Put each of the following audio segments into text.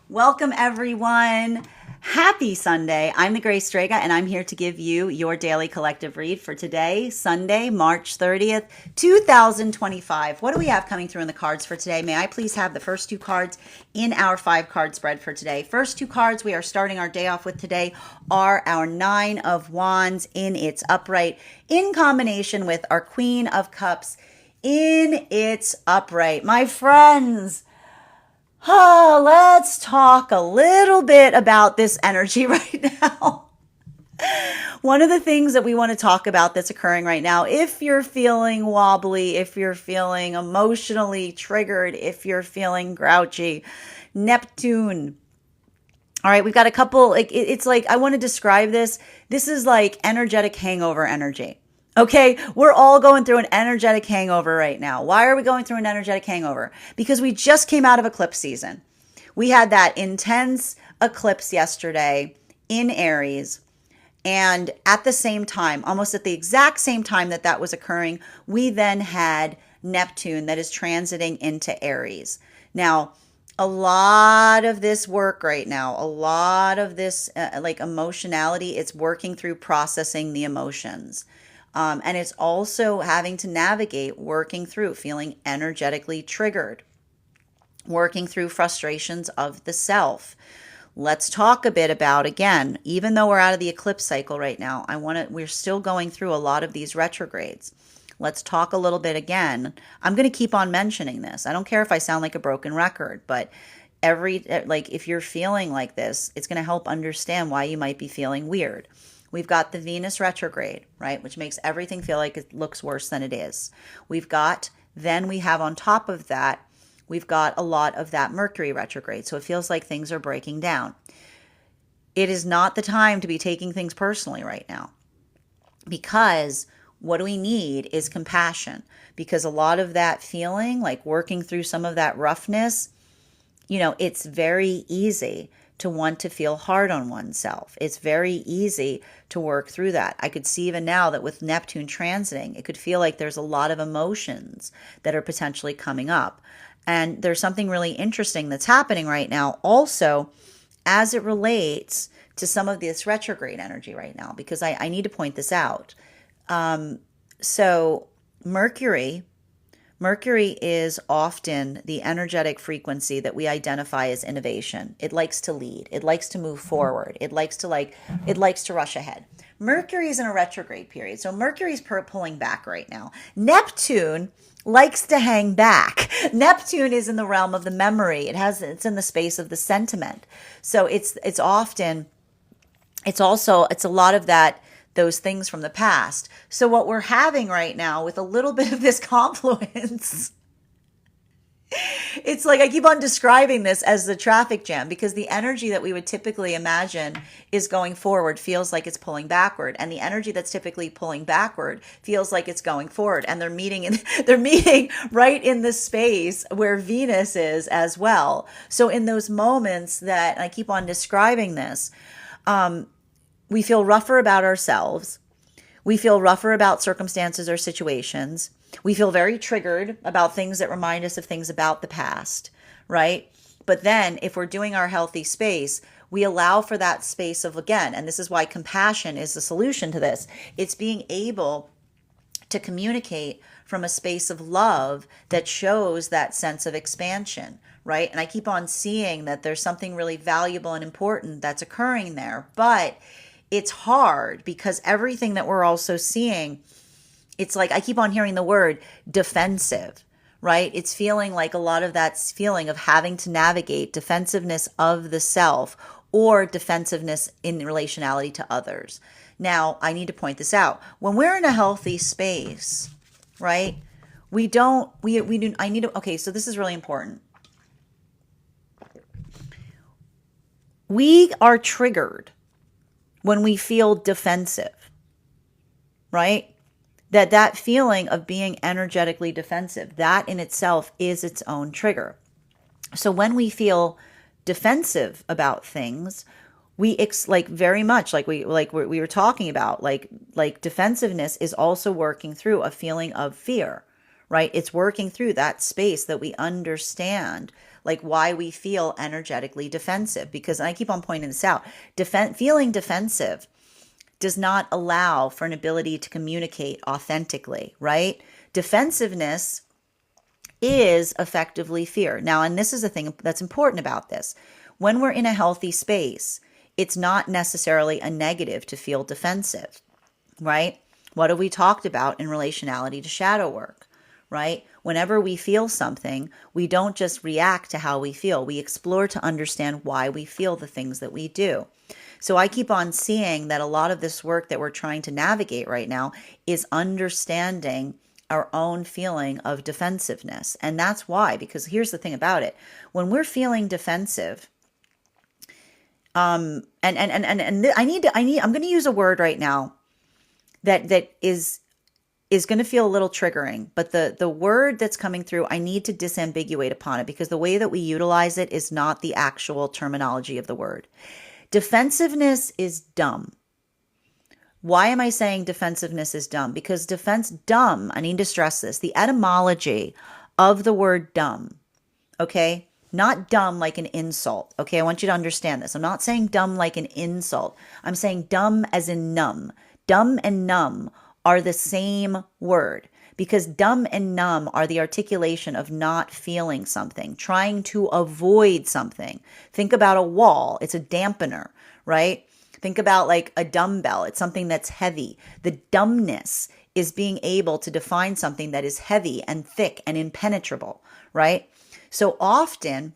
Welcome, everyone. Happy Sunday. I'm the Grace Strega, and I'm here to give you your daily collective read for today, Sunday, March 30th, 2025. What do we have coming through in the cards for today? May I please have the first two cards in our 5-card spread for today? First two cards we are starting our day off with today are our Nine of Wands in its upright, in combination with our Queen of Cups in its upright. My friends, let's talk a little bit about this energy right now. One of the things that we want to talk about that's occurring right now, if you're feeling wobbly, if you're feeling emotionally triggered, if you're feeling grouchy, Neptune. All right, we've got a couple, it's like, I want to describe this. This is like energetic hangover energy. Okay, we're all going through an energetic hangover right now. Why are we going through an energetic hangover? Because we just came out of eclipse season. We had that intense eclipse yesterday in Aries. And at the same time, almost at the exact same time that that was occurring, we then had Neptune that is transiting into Aries. Now, a lot of this work right now, a lot of this emotionality, it's working through processing the emotions. And it's also having to navigate working through feeling energetically triggered, working through frustrations of the self. Let's talk a bit about, again, even though we're out of the eclipse cycle right now, we're still going through a lot of these retrogrades. Let's talk a little bit again. I'm going to keep on mentioning this. I don't care if I sound like a broken record, but if you're feeling like this, it's going to help understand why you might be feeling weird. We've got the Venus retrograde, right, which makes everything feel like it looks worse than it is. Then we have on top of that, we've got a lot of that Mercury retrograde. So it feels like things are breaking down. It is not the time to be taking things personally right now, because what we need is compassion, because a lot of that feeling, like working through some of that roughness, it's very easy to want to feel hard on oneself. It's very easy to work through that. I could see even now that with Neptune transiting, it could feel like there's a lot of emotions that are potentially coming up. And there's something really interesting that's happening right now also as it relates to some of this retrograde energy right now, because I need to point this out. So Mercury is often the energetic frequency that we identify as innovation. It likes to lead. It likes to move forward. It likes to rush ahead. Mercury is in a retrograde period. So Mercury's pulling back right now. Neptune likes to hang back. Neptune is in the realm of the memory. It's in the space of the sentiment. So it's a lot of that, those things from the past. So what we're having right now with a little bit of this confluence, it's like I keep on describing this as the traffic jam, because the energy that we would typically imagine is going forward feels like it's pulling backward, and the energy that's typically pulling backward feels like it's going forward. And they're meeting right in the space where Venus is as well. So in those moments that, and I keep on describing this, we feel rougher about ourselves. We feel rougher about circumstances or situations. We feel very triggered about things that remind us of things about the past, right? But then if we're doing our healthy space, we allow for that space of, again, and this is why compassion is the solution to this. It's being able to communicate from a space of love that shows that sense of expansion, right? And I keep on seeing that there's something really valuable and important that's occurring there, but it's hard because everything that we're also seeing, it's like I keep on hearing the word defensive, right? It's feeling like a lot of that feeling of having to navigate defensiveness of the self or defensiveness in relationality to others. Now, I need to point this out. When we're in a healthy space, right? Okay, so this is really important. We are triggered when we feel defensive, right? That feeling of being energetically defensive, that in itself is its own trigger. So when we feel defensive about things, very much like we were talking about, like defensiveness is also working through a feeling of fear, right? It's working through that space that we understand, like why we feel energetically defensive. Because, and I keep on pointing this out, feeling defensive does not allow for an ability to communicate authentically, right? Defensiveness is effectively fear. Now, and this is the thing that's important about this. When we're in a healthy space, it's not necessarily a negative to feel defensive, right? What have we talked about in relationality to shadow work, right? Whenever we feel something, we don't just react to how we feel. We explore to understand why we feel the things that we do. So I keep on seeing that a lot of this work that we're trying to navigate right now is understanding our own feeling of defensiveness. And that's why, because here's the thing about it. When we're feeling defensive, I'm going to use a word right now that is going to feel a little triggering, but the word that's coming through, I need to disambiguate upon it, because the way that we utilize it is not the actual terminology of the word. Defensiveness is dumb. Why am I saying defensiveness is dumb? Because dumb, I need to stress this, the etymology of the word dumb, okay? Not dumb like an insult, okay? I want you to understand this. I'm not saying dumb like an insult. I'm saying dumb as in numb. Dumb and numb are the same word, because dumb and numb are the articulation of not feeling something, trying to avoid something. Think about a wall. It's a dampener, right? Think about like a dumbbell. It's something that's heavy. The dumbness is being able to define something that is heavy and thick and impenetrable, right? So often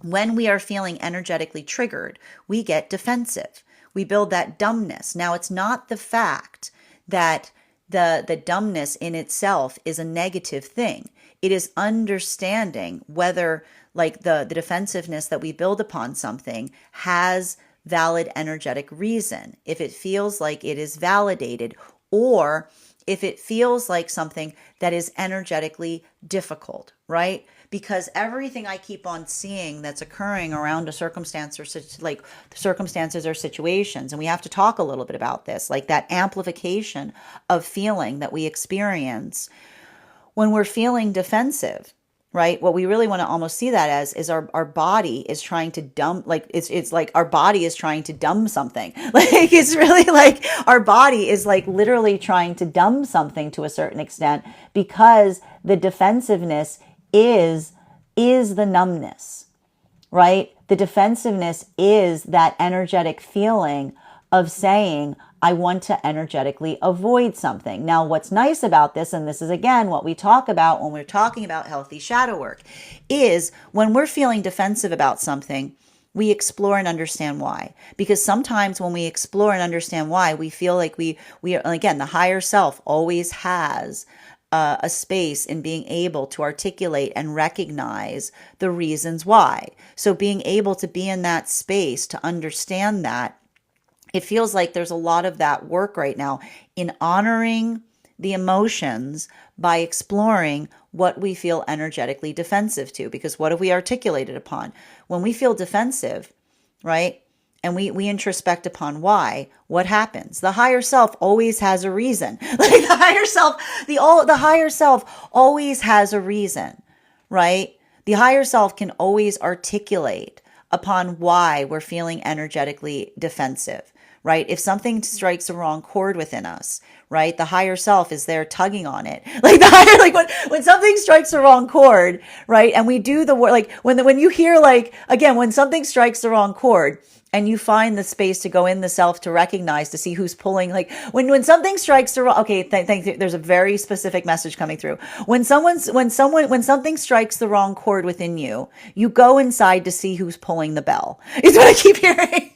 when we are feeling energetically triggered, we get defensive. We build that dumbness. Now, it's not the fact that the dumbness in itself is a negative thing. It is understanding whether like the defensiveness that we build upon something has valid energetic reason. If it feels like it is validated, or if it feels like something that is energetically difficult, right? Because everything I keep on seeing that's occurring around a circumstance or like circumstances or situations, and we have to talk a little bit about this, like that amplification of feeling that we experience when we're feeling defensive, right? What we really want to almost see that as is our body is trying to dumb, like it's like our body is trying to dumb something. Like it's really like our body is like literally trying to dumb something to a certain extent, because the defensiveness is the numbness, right? The defensiveness is that energetic feeling of saying, I want to energetically avoid something. Now, what's nice about this, and this is again what we talk about when we're talking about healthy shadow work, is when we're feeling defensive about something, we explore and understand why. Because sometimes when we explore and understand why, we feel like we are, again, the higher self always has a space in being able to articulate and recognize the reasons why. So being able to be in that space to understand that, it feels like there's a lot of that work right now in honoring the emotions by exploring what we feel energetically defensive to. Because what have we articulated upon? When we feel defensive, right? And we introspect upon why, what happens? The higher self always has a reason. Like the higher self always has a reason, right? The higher self can always articulate upon why we're feeling energetically defensive, right? If something strikes the wrong chord within us, right? The higher self is there tugging on it. Like the higher, like when something strikes the wrong chord, right? And we do the work, like when you hear, like, again, when something strikes the wrong chord, and you find the space to go in the self to recognize, to see who's pulling, like when something strikes the wrong, okay, thank you. There's a very specific message coming through. When something strikes the wrong chord within you, you go inside to see who's pulling the bell. Is what I keep hearing.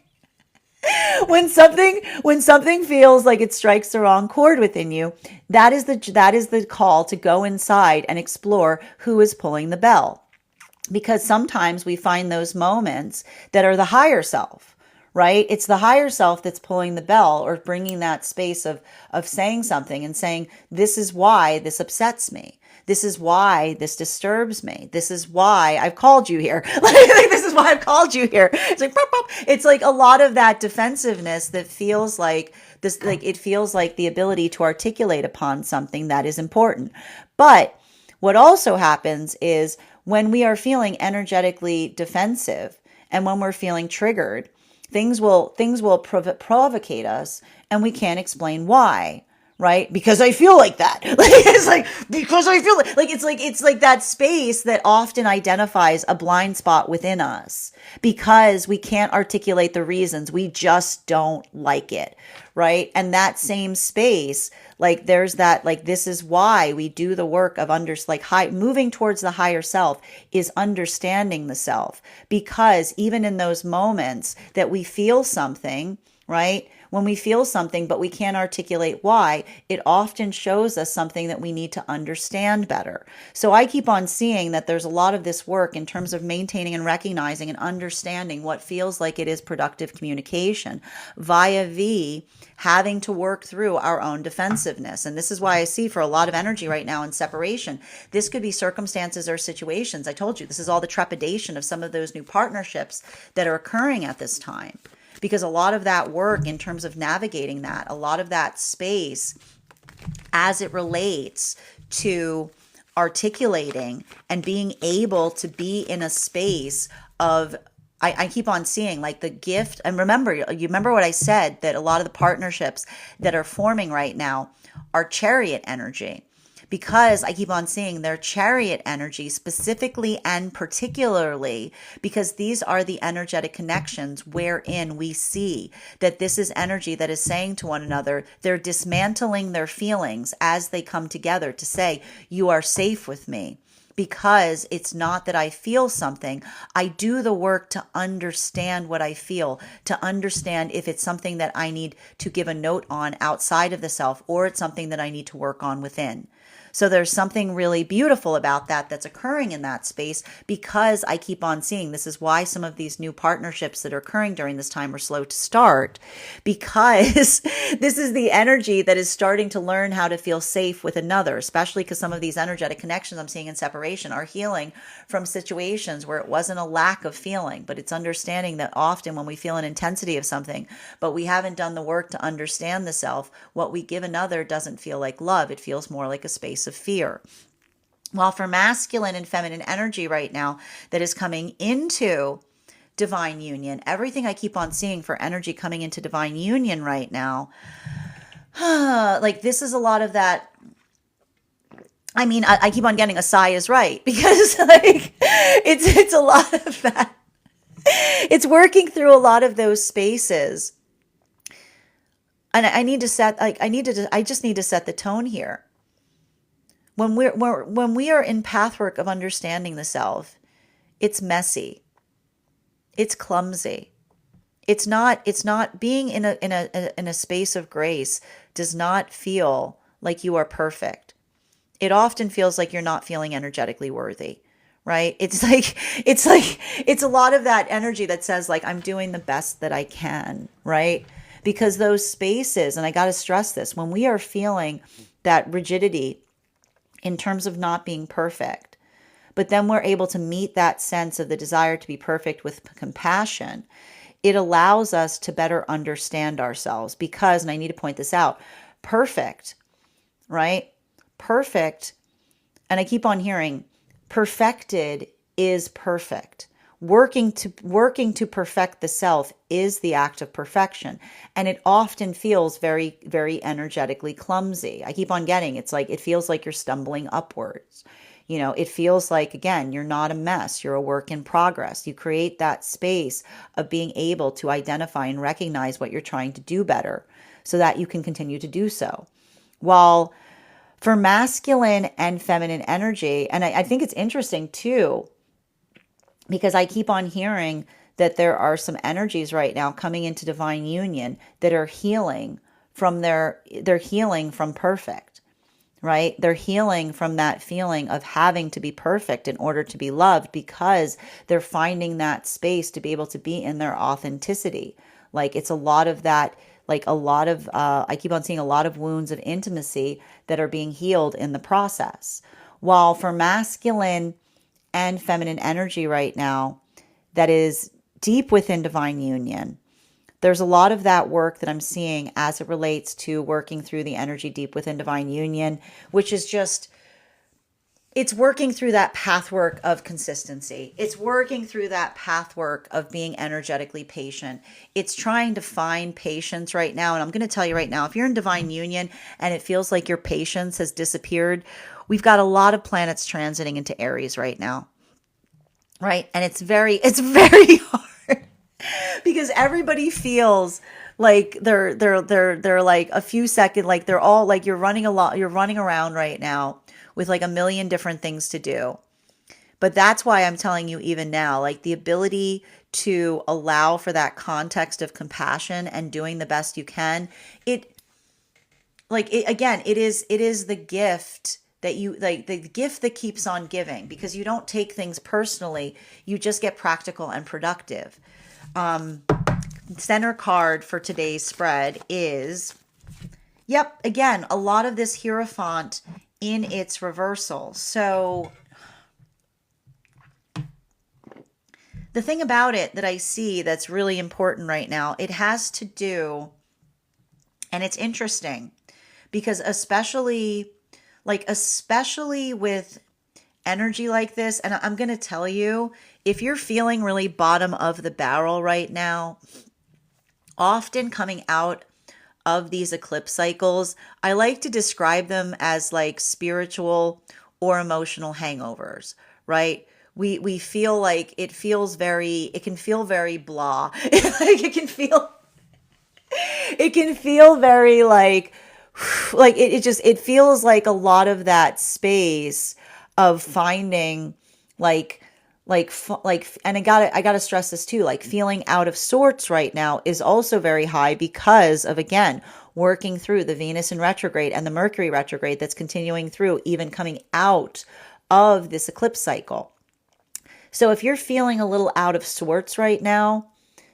When something feels like it strikes the wrong chord within you, that is the call to go inside and explore who is pulling the bell. Because sometimes we find those moments that are the higher self, right? It's the higher self that's pulling the bell or bringing that space of saying something and saying, this is why this upsets me. This is why this disturbs me. This is why I've called you here. This is why I've called you here. It's like, pop, pop. It's like a lot of that defensiveness that feels like this, like it feels like the ability to articulate upon something that is important. But what also happens is When we are feeling energetically defensive and when we're feeling triggered, things will provocate us and we can't explain why, right? Because I feel like that. It's like because I feel like it's like that space that often identifies a blind spot within us because we can't articulate the reasons. We just don't like it, right? And that same space, like there's that, like this is why we do the work of moving towards the higher self is understanding the self, because even in those moments that we feel something, right? When we feel something, but we can't articulate why, it often shows us something that we need to understand better. So I keep on seeing that there's a lot of this work in terms of maintaining and recognizing and understanding what feels like it is productive communication via having to work through our own defensiveness. And this is why I see for a lot of energy right now in separation, this could be circumstances or situations. I told you, this is all the trepidation of some of those new partnerships that are occurring at this time. Because a lot of that work in terms of navigating that, a lot of that space as it relates to articulating and being able to be in a space of, I keep on seeing like the gift. And remember, you remember what I said, that a lot of the partnerships that are forming right now are chariot energy. Because I keep on seeing their chariot energy specifically and particularly because these are the energetic connections wherein we see that this is energy that is saying to one another, they're dismantling their feelings as they come together to say, you are safe with me. Because it's not that I feel something. I do the work to understand what I feel, to understand if it's something that I need to give a note on outside of the self, or it's something that I need to work on within. So there's something really beautiful about that that's occurring in that space, because I keep on seeing this is why some of these new partnerships that are occurring during this time are slow to start, because this is the energy that is starting to learn how to feel safe with another, especially because some of these energetic connections I'm seeing in separation are healing from situations where it wasn't a lack of feeling, but it's understanding that often when we feel an intensity of something, but we haven't done the work to understand the self, what we give another doesn't feel like love. It feels more like a space of fear. While for masculine and feminine energy right now that is coming into divine union, everything I keep on seeing for energy coming into divine union right now, like this is a lot of that. I mean, I keep on getting a sigh is right, because like it's a lot of that. It's working through a lot of those spaces. And I need to set, like, I just need to set the tone here. When we are in pathwork of understanding the self, it's messy. It's clumsy. It's not being in a space of grace does not feel like you are perfect. It often feels like you're not feeling energetically worthy, right? It's a lot of that energy that says like, I'm doing the best that I can, right? Because those spaces, and I got to stress this, when we are feeling that rigidity in terms of not being perfect, but then we're able to meet that sense of the desire to be perfect with compassion, it allows us to better understand ourselves. Because, and I need to point this out, perfect, right? Perfect, and I keep on hearing, perfected is perfect. Working to perfect the self is the act of perfection. And it often feels very, very energetically clumsy. I keep on getting, it's like, it feels like you're stumbling upwards. You know, it feels like, again, you're not a mess. You're a work in progress. You create that space of being able to identify and recognize what you're trying to do better so that you can continue to do so. While for masculine and feminine energy, and I think it's interesting too, because I keep on hearing that there are some energies right now coming into divine union that are healing from they're healing from perfect, right? They're healing from that feeling of having to be perfect in order to be loved, because they're finding that space to be able to be in their authenticity. Like it's a lot of that, like a lot of, I keep on seeing a lot of wounds of intimacy that are being healed in the process. While for masculine and feminine energy right now that is deep within divine union, there's a lot of that work that I'm seeing as it relates to working through the energy deep within divine union, which is just it's working through that pathwork of consistency. It's working through that pathwork of being energetically patient. It's trying to find patience right now. And I'm going to tell you right now, if you're in divine union and it feels like your patience has disappeared, we've got a lot of planets transiting into Aries right now. Right? And it's very hard because everybody feels like they're like a few seconds, like they're all like you're running around right now with like a million different things to do. But that's why I'm telling you even now, like the ability to allow for that context of compassion and doing the best you can. It is the gift that you like, the gift that keeps on giving, because you don't take things personally. You just get practical and productive. Center card for today's spread is, yep, again, a lot of this Hierophant in its reversal. So the thing about it that I see that's really important right now, it has to do, and it's interesting because especially with energy like this, and I'm going to tell you, if you're feeling really bottom of the barrel right now, often coming out of these eclipse cycles, I like to describe them as like spiritual or emotional hangovers, right? We feel like it can feel very blah. It can feel very it feels like a lot of that space of finding like and I got to stress this too, like feeling out of sorts right now is also very high because of, again, working through the Venus in retrograde and the Mercury retrograde that's continuing through, even coming out of this eclipse cycle. So if you're feeling a little out of sorts right now,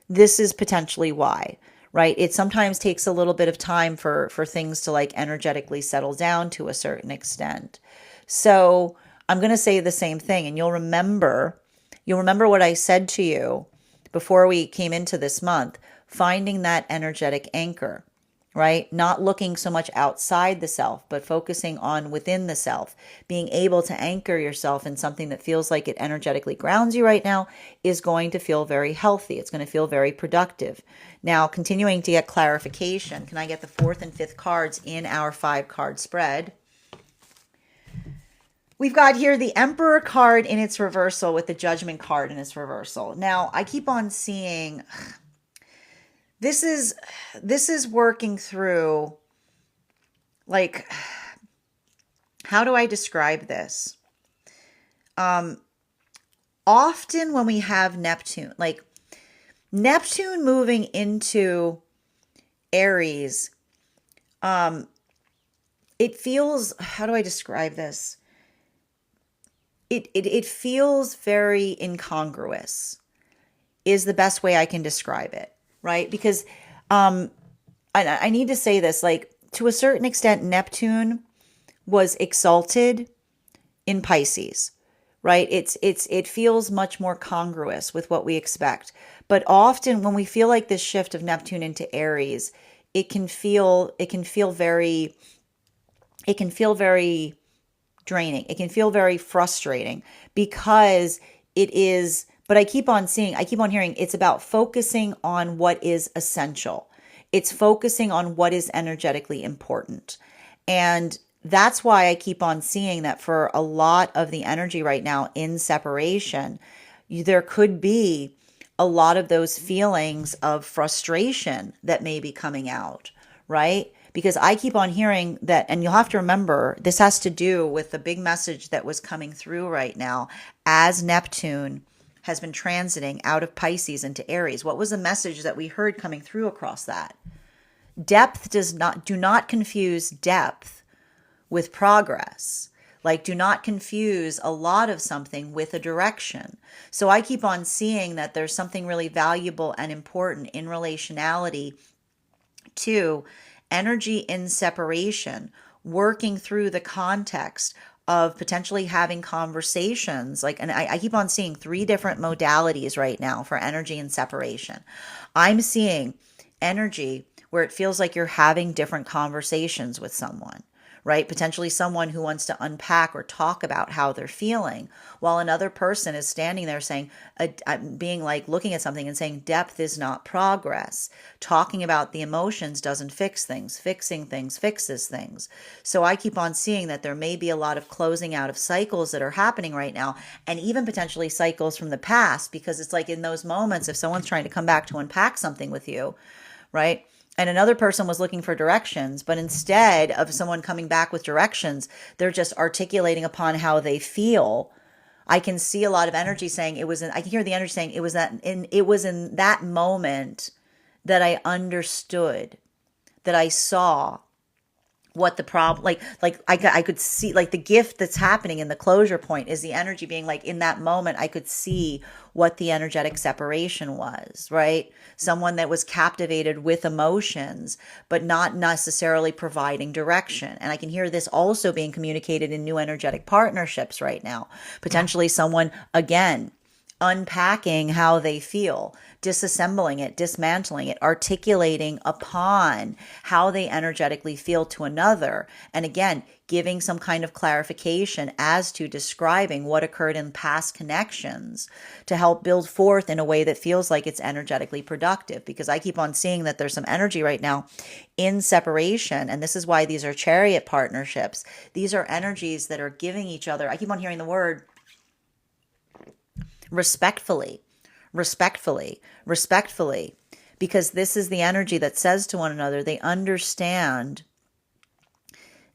this is potentially why, right? It sometimes takes a little bit of time for things to like energetically settle down to a certain extent. So I'm going to say the same thing, and you'll remember what I said to you before we came into this month, finding that energetic anchor, right? Not looking so much outside the self, but focusing on within the self. Being able to anchor yourself in something that feels like it energetically grounds you right now is going to feel very healthy. It's going to feel very productive. Now, continuing to get clarification, can I get the 4th and 5th cards in our 5-card spread? We've got here the Emperor card in its reversal with the Judgment card in its reversal. Now, I keep on seeing this is working through, like, how do I describe this? Often when we have Neptune, like Neptune moving into Aries, it feels, how do I describe this? It feels very incongruous is the best way I can describe it, right? Because I need to say this, like, to a certain extent, Neptune was exalted in Pisces, right? It feels much more congruous with what we expect. But often when we feel like this shift of Neptune into Aries, it can feel very draining. It can feel very frustrating because it is, but I keep on hearing it's about focusing on what is essential. It's focusing on what is energetically important. And that's why I keep on seeing that for a lot of the energy right now in separation, there could be a lot of those feelings of frustration that may be coming out, right? Because I keep on hearing that, and you'll have to remember, this has to do with the big message that was coming through right now as Neptune has been transiting out of Pisces into Aries. What was the message that we heard coming through across that? Do not confuse depth with progress. Like, do not confuse a lot of something with a direction. So I keep on seeing that there's something really valuable and important in relationality to energy in separation, working through the context of potentially having conversations. Like, and I keep on seeing 3 different modalities right now for energy in separation. I'm seeing energy where it feels like you're having different conversations with someone, right? Potentially someone who wants to unpack or talk about how they're feeling, while another person is standing there saying, being like looking at something and saying, depth is not progress. Talking about the emotions doesn't fix things. Fixing things fixes things. So I keep on seeing that there may be a lot of closing out of cycles that are happening right now, and even potentially cycles from the past, because it's like in those moments, if someone's trying to come back to unpack something with you, right? And another person was looking for directions, but instead of someone coming back with directions, they're just articulating upon how they feel. I can see a lot of energy saying I can hear the energy saying it was in that moment that I understood, that I saw what the problem, I could see, like, the gift that's happening in the closure point is the energy being like, in that moment I could see what the energetic separation was, right? Someone that was captivated with emotions but not necessarily providing direction. And I can hear this also being communicated in new energetic partnerships right now. Potentially someone, again, unpacking how they feel, disassembling it, dismantling it, articulating upon how they energetically feel to another. And again, giving some kind of clarification as to describing what occurred in past connections to help build forth in a way that feels like it's energetically productive. Because I keep on seeing that there's some energy right now in separation. And this is why these are chariot partnerships. These are energies that are giving each other, I keep on hearing the word respectfully, because this is the energy that says to one another, they understand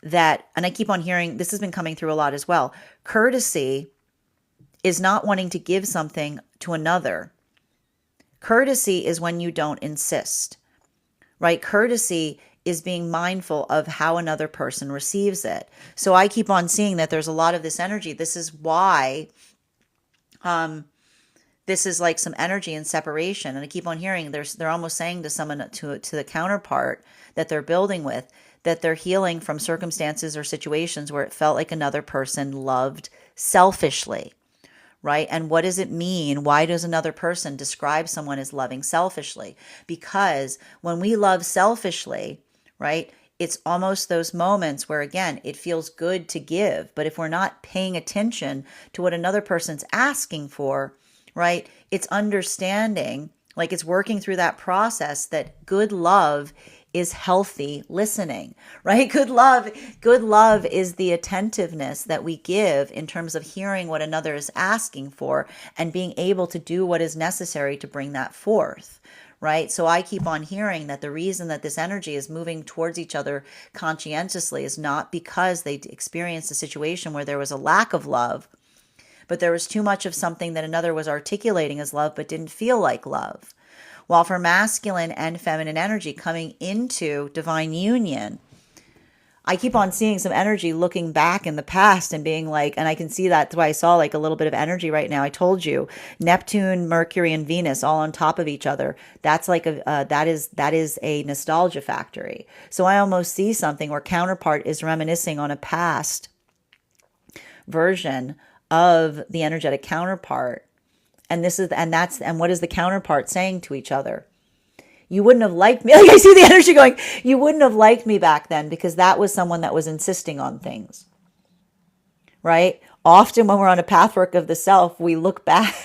that, and I keep on hearing, this has been coming through a lot as well. Courtesy is not wanting to give something to another. Courtesy is when you don't insist, right? Courtesy is being mindful of how another person receives it. So I keep on seeing that there's a lot of this energy. This is why this is like some energy in separation. And I keep on hearing they're almost saying to someone, to the counterpart that they're building with, that they're healing from circumstances or situations where it felt like another person loved selfishly, right? And what does it mean? Why does another person describe someone as loving selfishly? Because when we love selfishly, right, it's almost those moments where, again, it feels good to give. But if we're not paying attention to what another person's asking for, right, it's understanding, like it's working through that process, that good love is healthy listening, right? Good love is the attentiveness that we give in terms of hearing what another is asking for and being able to do what is necessary to bring that forth. Right? So I keep on hearing that the reason that this energy is moving towards each other conscientiously is not because they experienced a situation where there was a lack of love, but there was too much of something that another was articulating as love but didn't feel like love. While for masculine and feminine energy coming into divine union, I keep on seeing some energy looking back in the past and being like, and I can see that's why I saw like a little bit of energy right now. I told you, Neptune, Mercury, and Venus all on top of each other. That's like that is a nostalgia factory. So I almost see something where counterpart is reminiscing on a past version of the energetic counterpart. And what is the counterpart saying to each other? You wouldn't have liked me. Like, I see the energy going, you wouldn't have liked me back then because that was someone that was insisting on things, right? Often when we're on a pathwork of the self, we look back,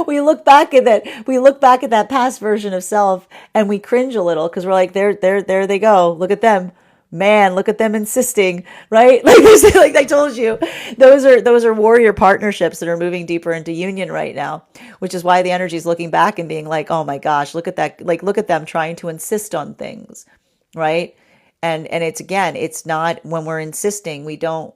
we look back at that past version of self and we cringe a little because we're like, there they go. Look at them. Man, look at them insisting, right? Like I told you, those are warrior partnerships that are moving deeper into union right now, which is why the energy is looking back and being like, oh my gosh, look at that. Like, look at them trying to insist on things, right? And it's, again, it's not when we're insisting, we don't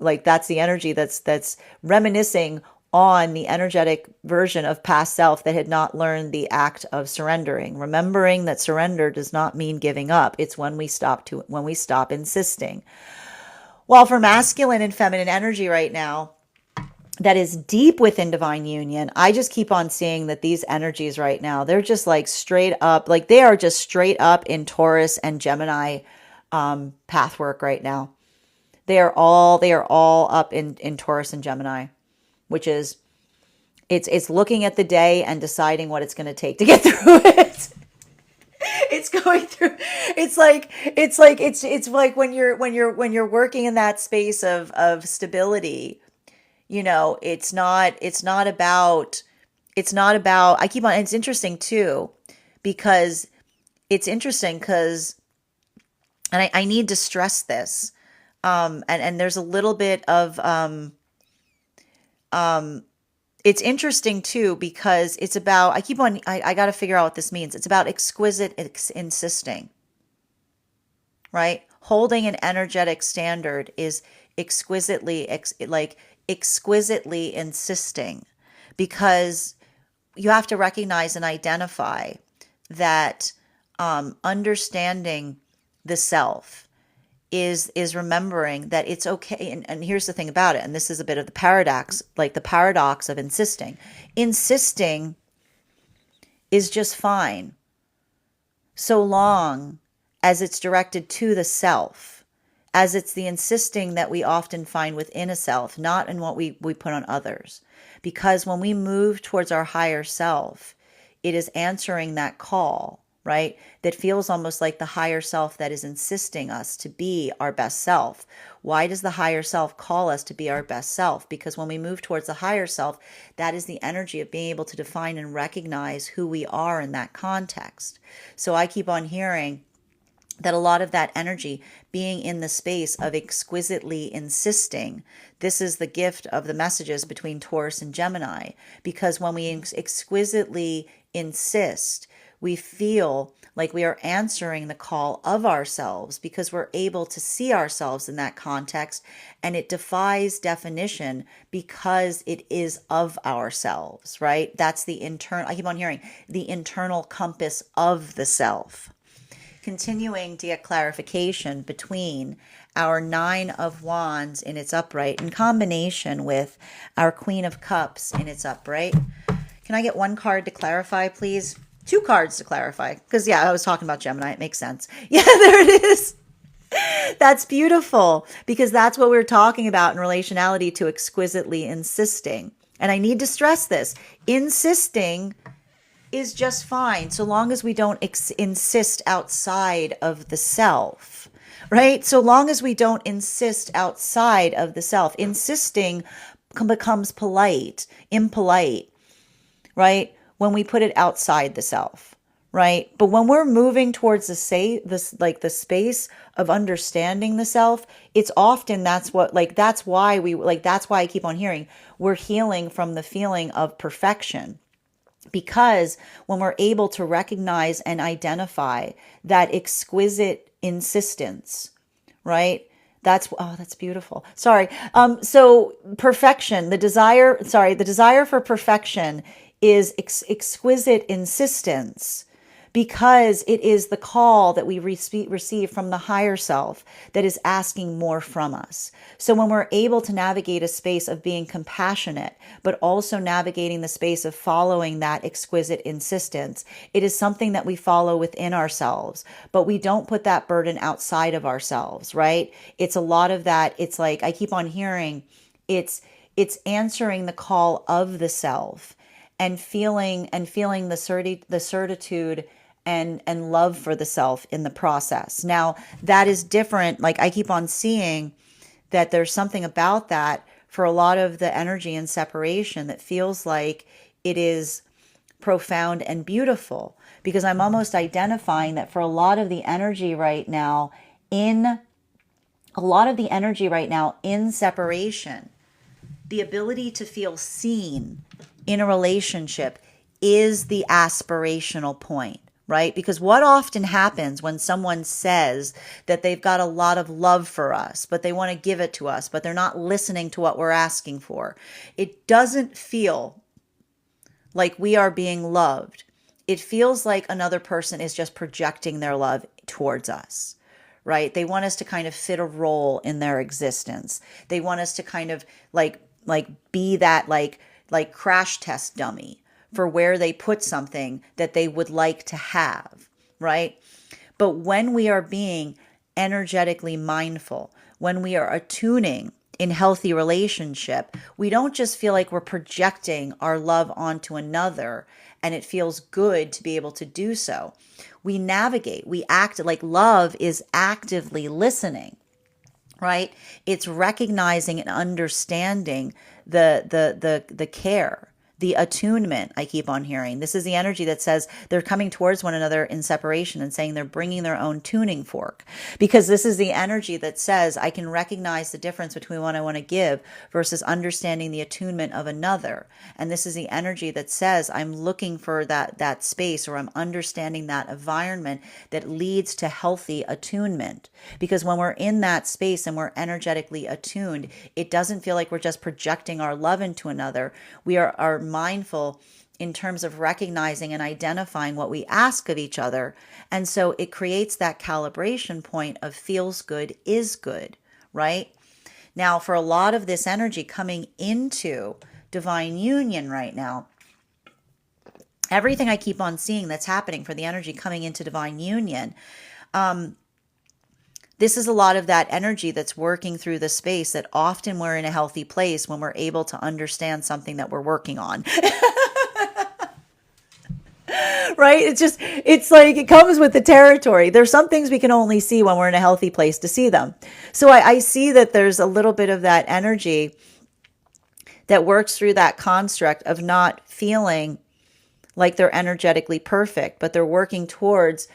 like, that's the energy that's reminiscing on the energetic version of past self that had not learned the act of surrendering. Remembering that surrender does not mean giving up. It's when we stop insisting. While for masculine and feminine energy right now, that is deep within divine union, I just keep on seeing that these energies right now, they're just like straight up, like they are just straight up in Taurus and Gemini pathwork right now. They are all up in Taurus and Gemini, which is, it's looking at the day and deciding what it's going to take to get through it. it's going through, it's like when you're working in that space of stability, it's not about I keep on, it's interesting too, because and I need to stress this, and there's a little bit of it's interesting too, because it's about, I got to figure out what this means. It's about exquisite insisting, right? Holding an energetic standard is exquisitely insisting, because you have to recognize and identify that understanding the self is remembering that it's okay. And here's the thing about it, and this is a bit of the paradox, like the paradox of insisting. Insisting is just fine so long as it's directed to the self, as it's the insisting that we often find within a self, not in what we put on others. Because when we move towards our higher self, it is answering that call, right? That feels almost like the higher self that is insisting us to be our best self. Why does the higher self call us to be our best self? Because when we move towards the higher self, that is the energy of being able to define and recognize who we are in that context. So I keep on hearing that a lot of that energy being in the space of exquisitely insisting, this is the gift of the messages between Taurus and Gemini, because when we exquisitely insist, we feel like we are answering the call of ourselves, because we're able to see ourselves in that context, and it defies definition because it is of ourselves, right? That's the internal, I keep on hearing, the internal compass of the self. Continuing to get clarification between our Nine of Wands in its upright in combination with our Queen of Cups in its upright. Can I get one card to clarify, please? Two cards to clarify, because yeah, I was talking about Gemini. It makes sense. Yeah, there it is. That's beautiful, because that's what we're talking about in relationality to exquisitely insisting. And I need to stress this. Insisting is just fine so long as we don't insist outside of the self, right? So long as we don't insist outside of the self. Insisting becomes impolite, right? When we put it outside the self, right? But when we're moving towards the space of understanding the self, it's often that's why I keep on hearing we're healing from the feeling of perfection. Because when we're able to recognize and identify that exquisite insistence, right? That's beautiful. Sorry. So perfection, the desire for perfection is exquisite insistence, because it is the call that we receive from the higher self that is asking more from us. So when we're able to navigate a space of being compassionate, but also navigating the space of following that exquisite insistence, it is something that we follow within ourselves, but we don't put that burden outside of ourselves, right? It's a lot of that. It's like, I keep on hearing, it's answering the call of the self and feeling the certitude and love for the self in the process. Now, that is different. Like, I keep on seeing that there's something about that for a lot of the energy and separation that feels like it is profound and beautiful, because I'm almost identifying that for a lot of the energy right now in separation, the ability to feel seen in a relationship is the aspirational point, right? Because what often happens when someone says that they've got a lot of love for us, but they want to give it to us, but they're not listening to what we're asking for, it doesn't feel like we are being loved. It feels like another person is just projecting their love towards us, right? They want us to kind of fit a role in their existence. They want us to kind of like be that like crash test dummy for where they put something that they would like to have, right? But when we are being energetically mindful, when we are attuning in healthy relationship, we don't just feel like we're projecting our love onto another and it feels good to be able to do so. We navigate, we act like love is actively listening, right? It's recognizing and understanding the care, the attunement. I keep on hearing this is the energy that says they're coming towards one another in separation and saying they're bringing their own tuning fork, because this is the energy that says I can recognize the difference between what I want to give versus understanding the attunement of another. And this is the energy that says I'm looking for that space, or I'm understanding that environment that leads to healthy attunement. Because when we're in that space and we're energetically attuned, it doesn't feel like we're just projecting our love into another. We are mindful in terms of recognizing and identifying what we ask of each other. And so it creates that calibration point of feels good is good, right? Now, for a lot of this energy coming into divine union right now, everything I keep on seeing that's happening for the energy coming into divine union, this is a lot of that energy that's working through the space that often we're in a healthy place when we're able to understand something that we're working on. Right? It's like it comes with the territory. There's some things we can only see when we're in a healthy place to see them. So I see that there's a little bit of that energy that works through that construct of not feeling like they're energetically perfect, but they're working towards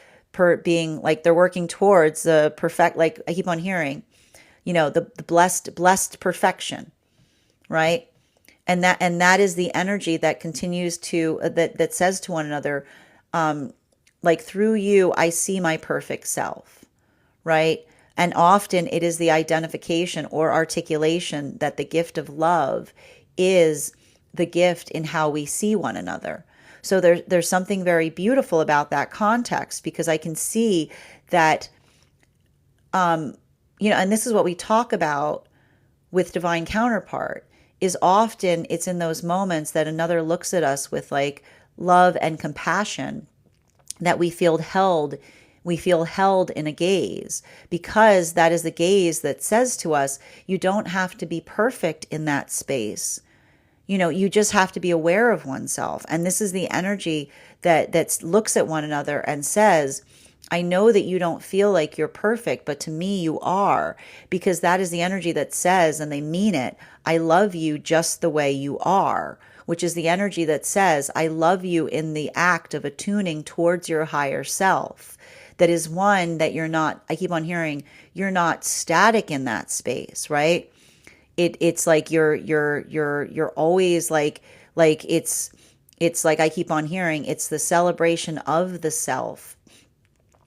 being like they're working towards the perfect, like I keep on hearing, the blessed perfection, right? And that is the energy that continues to that says to one another, like through you I see my perfect self, right? And often it is the identification or articulation that the gift of love is the gift in how we see one another. So there's something very beautiful about that context, because I can see that, and this is what we talk about with divine counterpart, is often it's in those moments that another looks at us with like love and compassion that we feel held in a gaze, because that is the gaze that says to us, you don't have to be perfect in that space. You just have to be aware of oneself. And this is the energy that looks at one another and says, I know that you don't feel like you're perfect, but to me you are, because that is the energy that says, and they mean it, I love you just the way you are, which is the energy that says, I love you in the act of attuning towards your higher self. That is one that you're not, I keep on hearing, you're not static in that space, right? It's like you're always like it's like I keep on hearing, it's the celebration of the self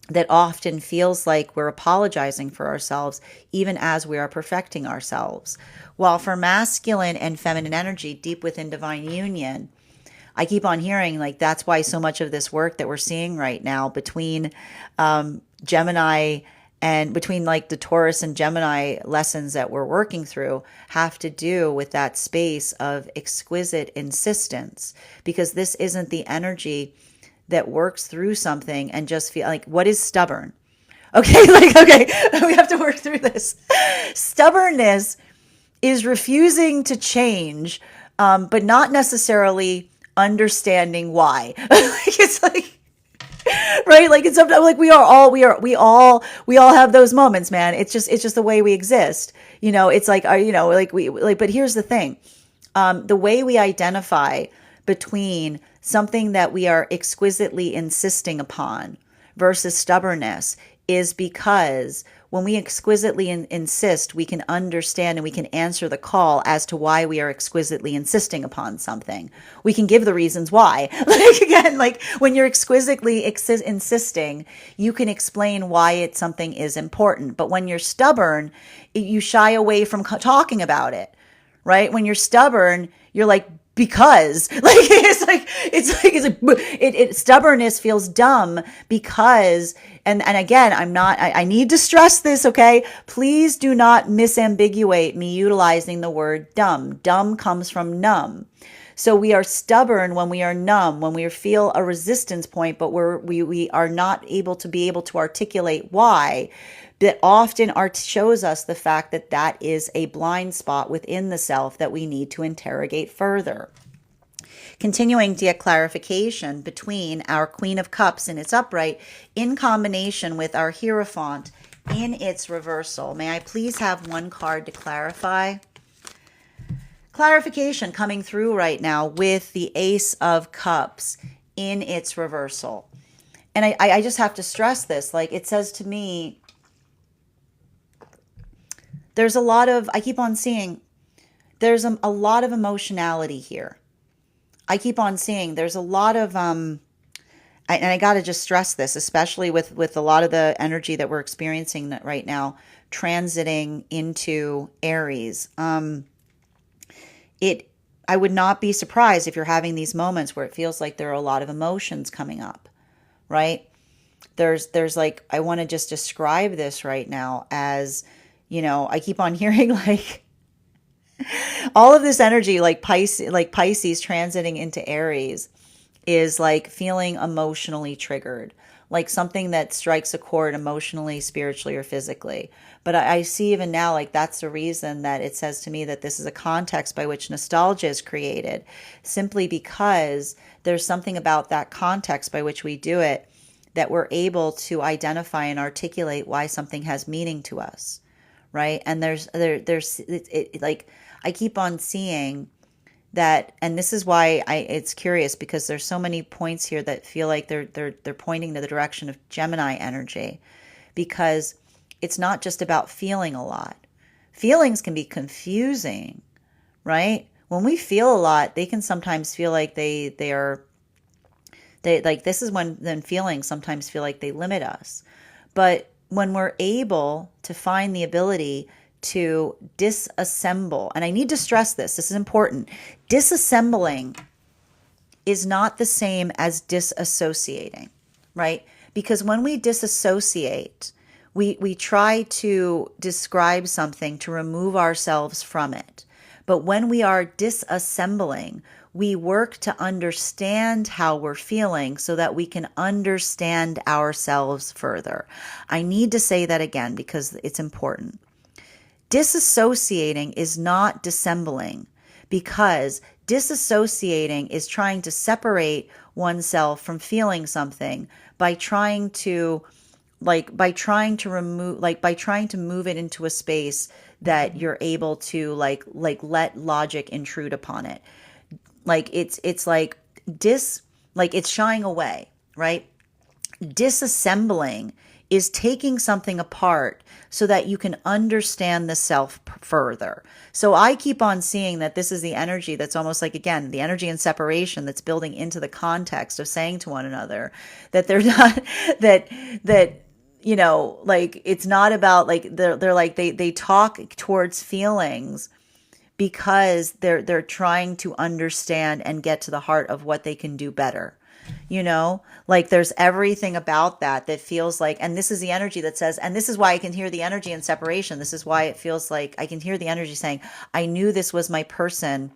that often feels like we're apologizing for ourselves even as we are perfecting ourselves. While for masculine and feminine energy deep within divine union, I keep on hearing like that's why so much of this work that we're seeing right now between Gemini and between like the Taurus and Gemini lessons that we're working through have to do with that space of exquisite insistence, because this isn't the energy that works through something and just feel like, what is stubborn? Okay, okay, we have to work through this. Stubbornness is refusing to change, but not necessarily understanding why. It's like, right? Like it's sometimes like we all have those moments, man. It's just the way we exist. It's like, but here's the thing. The way we identify between something that we are exquisitely insisting upon versus stubbornness is because when we exquisitely insist, we can understand and we can answer the call as to why we are exquisitely insisting upon something. We can give the reasons why. Like when you're exquisitely insisting, you can explain why something is important. But when you're stubborn, you shy away from talking about it, right? When you're stubborn, you're like, because stubbornness feels dumb because, and again, I need to stress this, okay? Please do not misambiguate me utilizing the word dumb. Dumb comes from numb. So we are stubborn when we are numb, when we feel a resistance point, but we are not able to articulate why. That often shows us the fact that is a blind spot within the self that we need to interrogate further. Continuing to get clarification between our Queen of Cups in its upright in combination with our Hierophant in its reversal. May I please have one card to clarify? Clarification coming through right now with the Ace of Cups in its reversal. And I just have to stress this. Like, it says to me, there's a lot of, I keep on seeing, there's a lot of emotionality here. I keep on seeing there's a lot of, and I got to just stress this, especially with a lot of the energy that we're experiencing right now, transiting into Aries. I would not be surprised if you're having these moments where it feels like there are a lot of emotions coming up, right? There's like, I want to just describe this right now as, I keep on hearing like all of this energy, like Pisces transiting into Aries is like feeling emotionally triggered, like something that strikes a chord emotionally, spiritually, or physically. But I see even now, like that's the reason that it says to me that this is a context by which nostalgia is created, simply because there's something about that context by which we do it that we're able to identify and articulate why something has meaning to us, right? And like I keep on seeing that, and this is why it's curious, because there's so many points here that feel like they're pointing to the direction of Gemini energy, because it's not just about feeling a lot. Feelings can be confusing, right? When we feel a lot, they can sometimes feel like they like, this is when then feelings sometimes feel like they limit us. But when we're able to find the ability to disassemble, and I need to stress this is important. Disassembling is not the same as disassociating, right? Because when we disassociate, we try to describe something to remove ourselves from it. But when we are disassembling, we work to understand how we're feeling so that we can understand ourselves further. I need to say that again because it's important. Disassociating is not dissembling, because disassociating is trying to separate oneself from feeling something by trying to move it into a space that you're able to like let logic intrude upon it. Like it's shying away, right? Disassembling is taking something apart so that you can understand the self further. So I keep on seeing that this is the energy that's almost like, again, the energy and separation that's building into the context of saying to one another that they're not, that like, it's not about like, they're like, they talk towards feelings because they're trying to understand and get to the heart of what they can do better. Like there's everything about that feels like, and this is the energy that says, and this is why I can hear the energy in separation. This is why it feels like I can hear the energy saying, I knew this was my person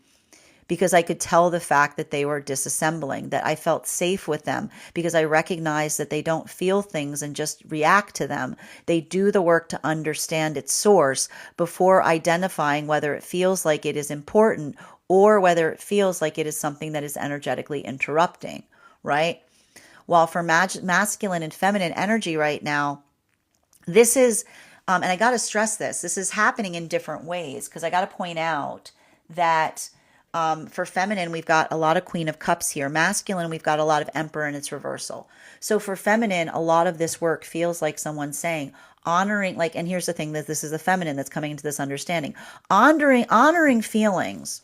because I could tell the fact that they were disassembling, that I felt safe with them because I recognize that they don't feel things and just react to them. They do the work to understand its source before identifying whether it feels like it is important or whether it feels like it is something that is energetically interrupting, right? While for masculine and feminine energy right now, this is, and I got to stress this is happening in different ways, because I got to point out that for feminine, we've got a lot of Queen of Cups here. Masculine, we've got a lot of Emperor in its reversal. So for feminine, a lot of this work feels like someone saying, honoring, like, and here's the thing, that this is the feminine that's coming into this understanding. Honoring feelings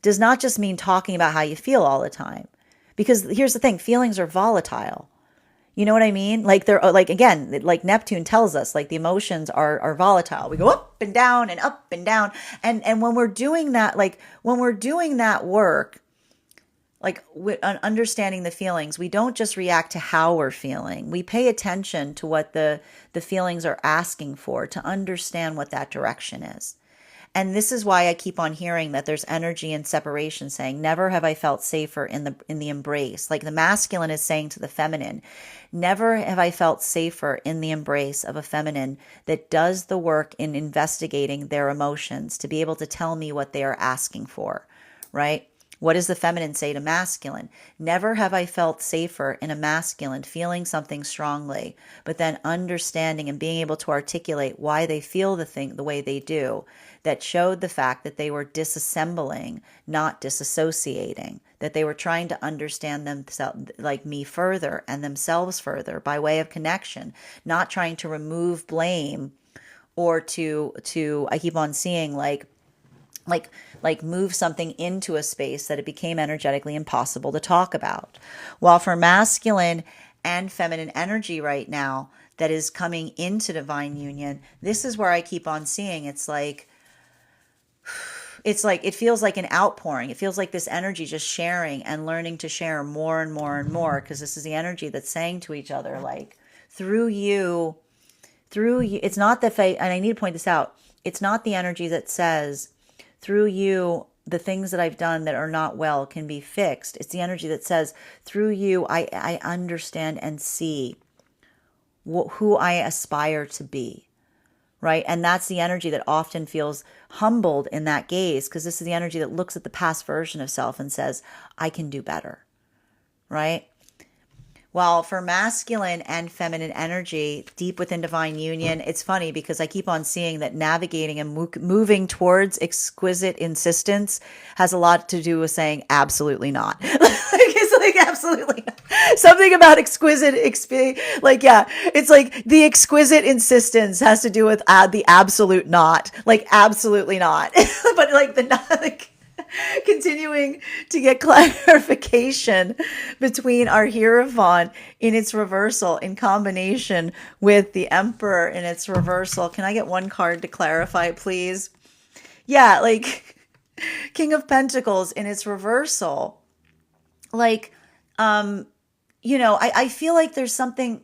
does not just mean talking about how you feel all the time. Because here's the thing, feelings are volatile. You know what I mean? Like they're like, again, like Neptune tells us, like the emotions are volatile. We go up and down and up and down. And when we're doing that, like when we're doing that work, like understanding the feelings, we don't just react to how we're feeling. We pay attention to what the feelings are asking for, to understand what that direction is. And this is why I keep on hearing that there's energy and separation saying, never have I felt safer in the embrace. Like the masculine is saying to the feminine, never have I felt safer in the embrace of a feminine that does the work in investigating their emotions to be able to tell me what they are asking for, right? What does the feminine say to masculine? Never have I felt safer in a masculine feeling something strongly, but then understanding and being able to articulate why they feel the thing the way they do, that showed the fact that they were disassembling, not disassociating, that they were trying to understand themselves, like me, further and themselves further by way of connection, not trying to remove blame or to I keep on seeing like move something into a space that it became energetically impossible to talk about. While for masculine and feminine energy right now that is coming into divine union, this is where I keep on seeing it's like it feels like an outpouring. It feels like this energy just sharing and learning to share more and more and more, because this is the energy that's saying to each other, like, through you, it's not the faith, and I need to point this out, it's not the energy that says through you the things that I've done that are not well can be fixed. It's the energy that says through you I understand and see who I aspire to be, right? And that's the energy that often feels humbled in that gaze, because this is the energy that looks at the past version of self and says, I can do better, right? While for masculine and feminine energy, deep within divine union, it's funny because I keep on seeing that navigating and moving towards exquisite insistence has a lot to do with saying absolutely not. It's like absolutely not. Something about exquisite, like, yeah, it's like the exquisite insistence has to do with the absolute not, like absolutely not. But like the not, like, continuing to get clarification between our Hierophant in its reversal in combination with the Emperor in its reversal. Can I get one card to clarify, please? Yeah, like King of Pentacles in its reversal. Like, I feel like there's something,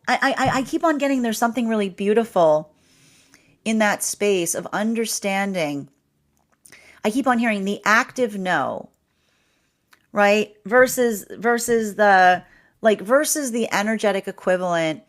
I keep on getting there's something really beautiful in that space of understanding. I keep on hearing the active no, right? Versus the energetic equivalent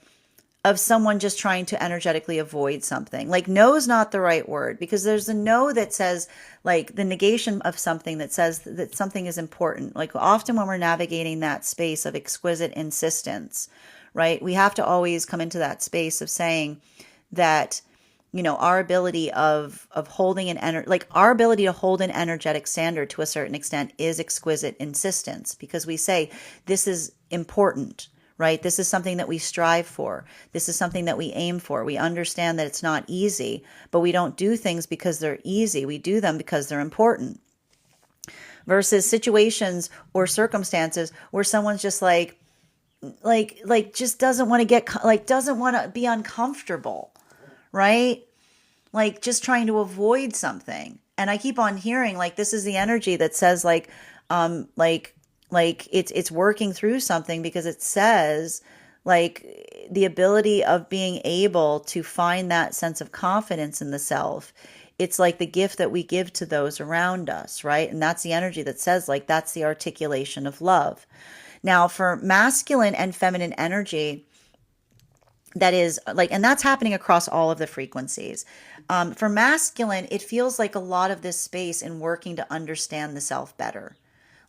of someone just trying to energetically avoid something. Like, no is not the right word, because there's a no that says, like, the negation of something that says that something is important. Like, often when we're navigating that space of exquisite insistence, right, we have to always come into that space of saying that, our ability of holding our ability to hold an energetic standard to a certain extent is exquisite insistence, because we say this is important, right? This is something that we strive for. This is something that we aim for. We understand that it's not easy, but we don't do things because they're easy. We do them because they're important. Versus situations or circumstances where someone's just just doesn't want to doesn't want to be uncomfortable, right? Like, just trying to avoid something. And I keep on hearing, like, this is the energy that says, it's working through something, because it says, like, the ability of being able to find that sense of confidence in the self. It's like the gift that we give to those around us, right? And that's the energy that says, like, that's the articulation of love. Now, for masculine and feminine energy, that is like, and that's happening across all of the frequencies. For masculine, it feels like a lot of this space in working to understand the self better.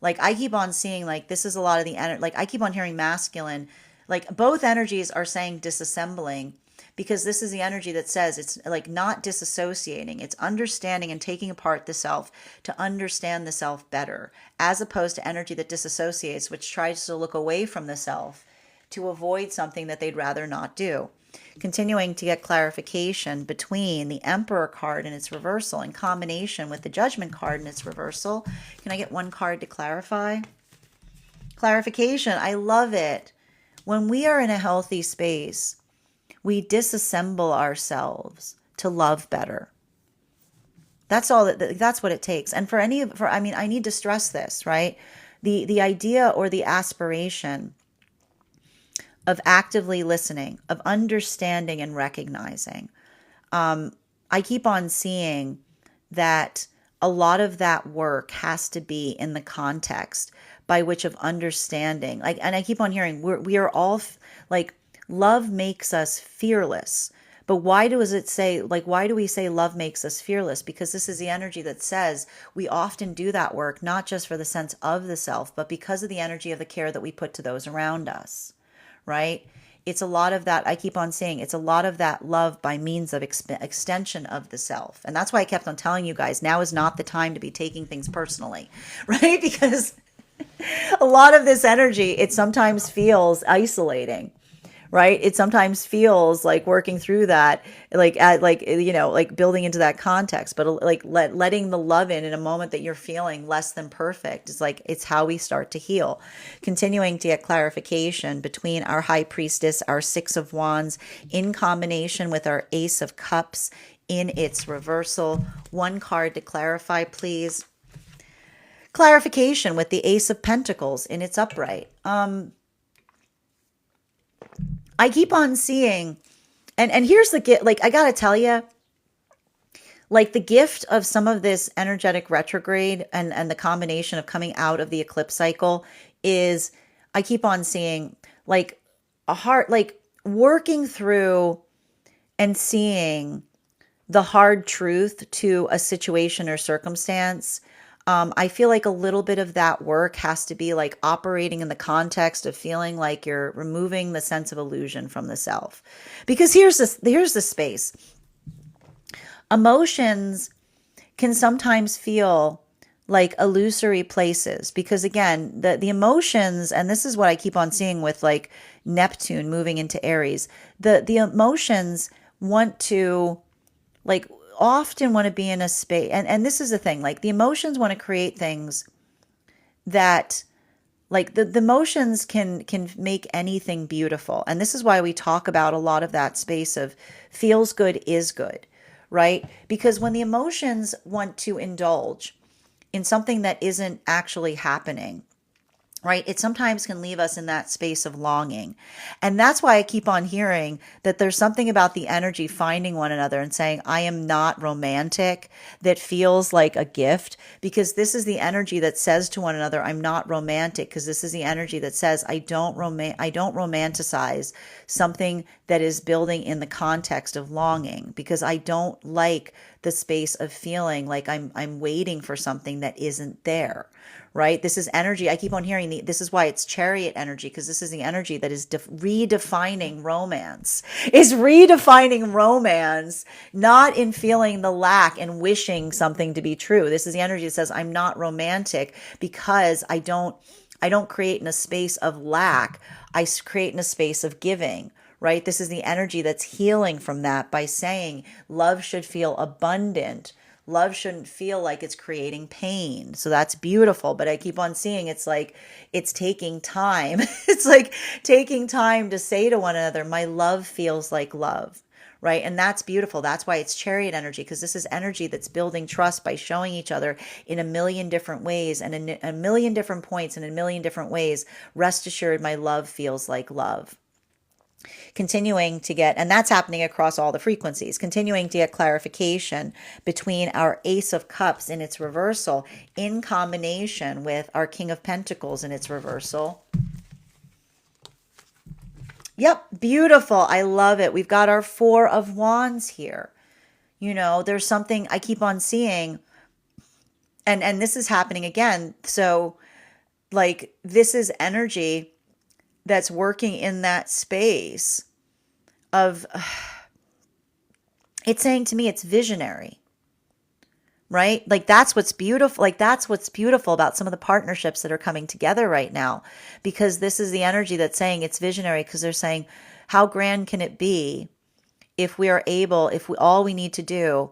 Like, I keep on seeing, like, this is a lot of the energy. Like, I keep on hearing masculine, like, both energies are saying disassembling, because this is the energy that says it's like not disassociating, it's understanding and taking apart the self to understand the self better, as opposed to energy that disassociates, which tries to look away from the self to avoid something that they'd rather not do. Continuing to get clarification between the Emperor card and its reversal in combination with the Judgment card and its reversal. Can I get one card to clarify? Clarification. I love it. When we are in a healthy space, we disassemble ourselves to love better. That's all. That's what it takes. And I need to stress this, right? The idea or the aspiration of actively listening, of understanding and recognizing. I keep on seeing that a lot of that work has to be in the context by which of understanding. Like, and I keep on hearing we are all like, love makes us fearless, But why does it say, like, why do we say love makes us fearless? Because this is the energy that says we often do that work, not just for the sense of the self, but because of the energy of the care that we put to those around us, right? It's a lot of that. I keep on saying it's a lot of that love by means of extension of the self. And that's why I kept on telling you guys, now is not the time to be taking things personally, right? Because a lot of this energy, it sometimes feels isolating, right? It sometimes feels like working through that, like at like like building into that context, but like letting the love in a moment that you're feeling less than perfect is like it's how we start to heal. Continuing to get clarification between our High Priestess, our Six of Wands, in combination with our Ace of Cups in its reversal. One card to clarify, please. Clarification with the Ace of Pentacles in its upright. I keep on seeing, and here's the gift. Like, I gotta tell you, like, the gift of some of this energetic retrograde and the combination of coming out of the eclipse cycle is, I keep on seeing like a heart, like working through and seeing the hard truth to a situation or circumstance. I feel like a little bit of that work has to be like operating in the context of feeling like you're removing the sense of illusion from the self. Because here's the space. Emotions can sometimes feel like illusory places, because again, the emotions, and this is what I keep on seeing with like Neptune moving into Aries, the emotions want to, like, often want to be in a space, and this is the thing, like the emotions want to create things that, like, the emotions can make anything beautiful. And this is why we talk about a lot of that space of feels good is good, right? Because when the emotions want to indulge in something that isn't actually happening, right, it sometimes can leave us in that space of longing. And that's why I keep on hearing that there's something about the energy finding one another and saying, I am not romantic, that feels like a gift, because this is the energy that says to one another, I'm not romantic, because this is the energy that says, I don't romanticize something that is building in the context of longing, because I don't like the space of feeling like I'm waiting for something that isn't there. Right? This is energy. I keep on hearing this is why it's chariot energy, because this is the energy that is redefining romance. Is redefining romance, not in feeling the lack and wishing something to be true. This is the energy that says, I'm not romantic because I don't create in a space of lack. I create in a space of giving. Right? This is the energy that's healing from that by saying love should feel abundant. Love shouldn't feel like it's creating pain. So that's beautiful. But I keep on seeing it's like it's taking time. It's like taking time to say to one another, my love feels like love. Right? And that's beautiful. That's why it's chariot energy, because this is energy that's building trust by showing each other in a million different ways and in a million different points and in a million different ways. Rest assured, my love feels like love. Continuing to get, and that's happening across all the frequencies, continuing to get clarification between our Ace of Cups in its reversal in combination with our King of Pentacles in its reversal. Yep, beautiful. I love it. We've got our Four of Wands here. You know, there's something I keep on seeing, and this is happening again. So, like, this is energy that's working in that space of, it's saying to me, it's visionary, right? Like, that's what's beautiful. Like, that's what's beautiful about some of the partnerships that are coming together right now, because this is the energy that's saying it's visionary, because they're saying, how grand can it be if we are able, all we need to do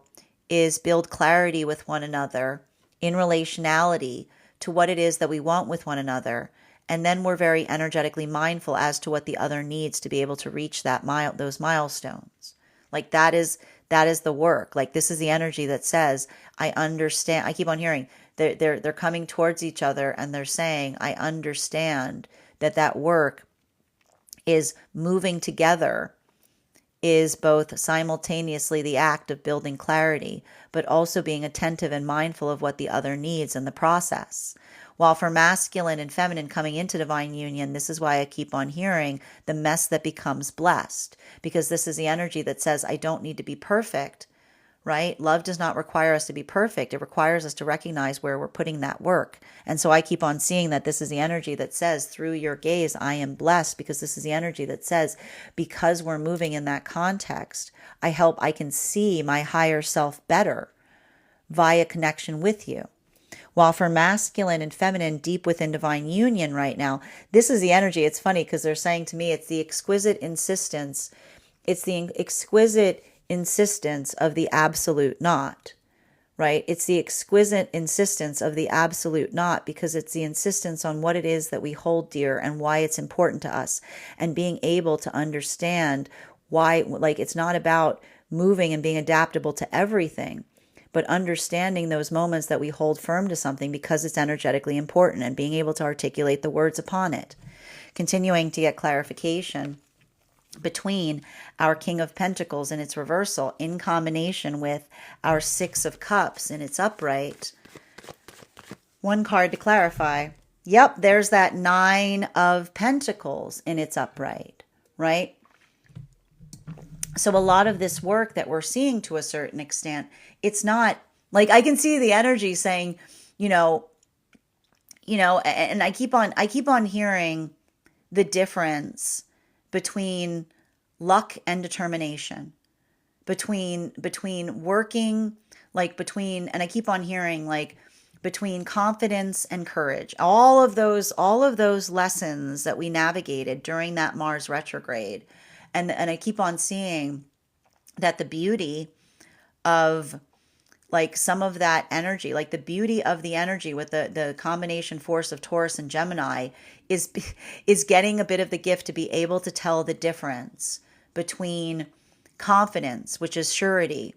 is build clarity with one another in relationality to what it is that we want with one another. And then we're very energetically mindful as to what the other needs to be able to reach those milestones. Like, that is the work. Like, this is the energy that says, I understand. I keep on hearing they're coming towards each other and they're saying, I understand that work is moving together, is both simultaneously the act of building clarity, but also being attentive and mindful of what the other needs in the process. While for masculine and feminine coming into divine union, this is why I keep on hearing the mess that becomes blessed, because this is the energy that says, I don't need to be perfect, right? Love does not require us to be perfect. It requires us to recognize where we're putting that work. And so I keep on seeing that this is the energy that says, through your gaze, I am blessed, because this is the energy that says, because we're moving in that context, I can see my higher self better via connection with you. While for masculine and feminine deep within divine union right now, this is the energy. It's funny because they're saying to me, it's the exquisite insistence. It's the exquisite insistence of the absolute not, right? It's the exquisite insistence of the absolute not, because it's the insistence on what it is that we hold dear and why it's important to us, and being able to understand why, like, it's not about moving and being adaptable to everything, but understanding those moments that we hold firm to something because it's energetically important, and being able to articulate the words upon it. Continuing to get clarification between our King of Pentacles in its reversal in combination with our Six of Cups in its upright. One card to clarify. Yep, there's that Nine of Pentacles in its upright, right? So a lot of this work that we're seeing, to a certain extent, it's not like, I can see the energy saying, and I keep on hearing the difference between luck and determination, between working, and I keep on hearing, like, between confidence and courage. All of those lessons that we navigated during that Mars retrograde. And I keep on seeing that the beauty of, like, some of that energy, like the beauty of the energy with the combination force of Taurus and Gemini is getting a bit of the gift to be able to tell the difference between confidence, which is surety,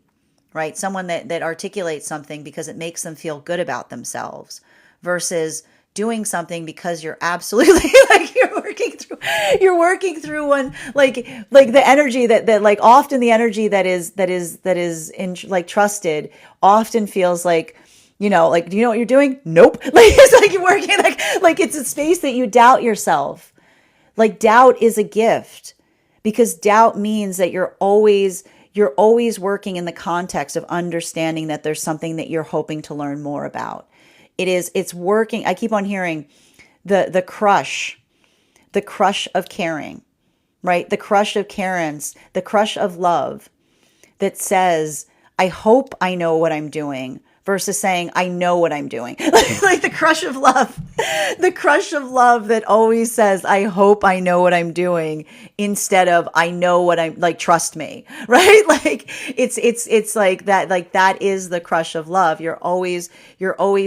right? Someone that articulates something because it makes them feel good about themselves, versus doing something because you're absolutely like you're working through one, like the energy that like, often the energy that is in, like, trusted often feels like, like, do you know what you're doing? Nope. Like, it's like you're working, like it's a space that you doubt yourself. Like, doubt is a gift, because doubt means that you're always working in the context of understanding that there's something that you're hoping to learn more about. It's working. I keep on hearing the crush of caring, right? The crush of Karens, the crush of love that says, I hope I know what I'm doing, versus saying, I know what I'm doing. Like the crush of love that always says, I hope I know what I'm doing, instead of, I know what I'm, like, trust me, right? Like, it's like that, like, that is the crush of love. You're always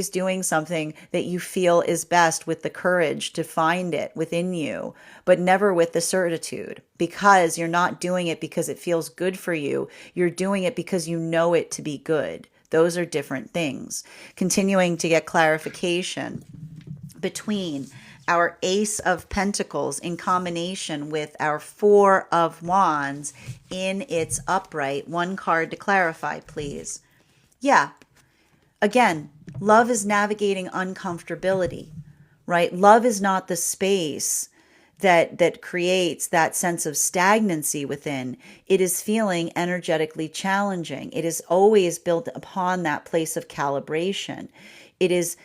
doing something that you feel is best, with the courage to find it within you, but never with the certitude, because you're not doing it because it feels good for you. You're doing it because you know it to be good. Those are different things. Continuing to get clarification between our Ace of Pentacles in combination with our Four of Wands in its upright. One card to clarify, please. Yeah. Again, love is navigating uncomfortability, right? Love is not the space that creates that sense of stagnancy within. It is feeling energetically challenging. It is always built upon that place of calibration. It is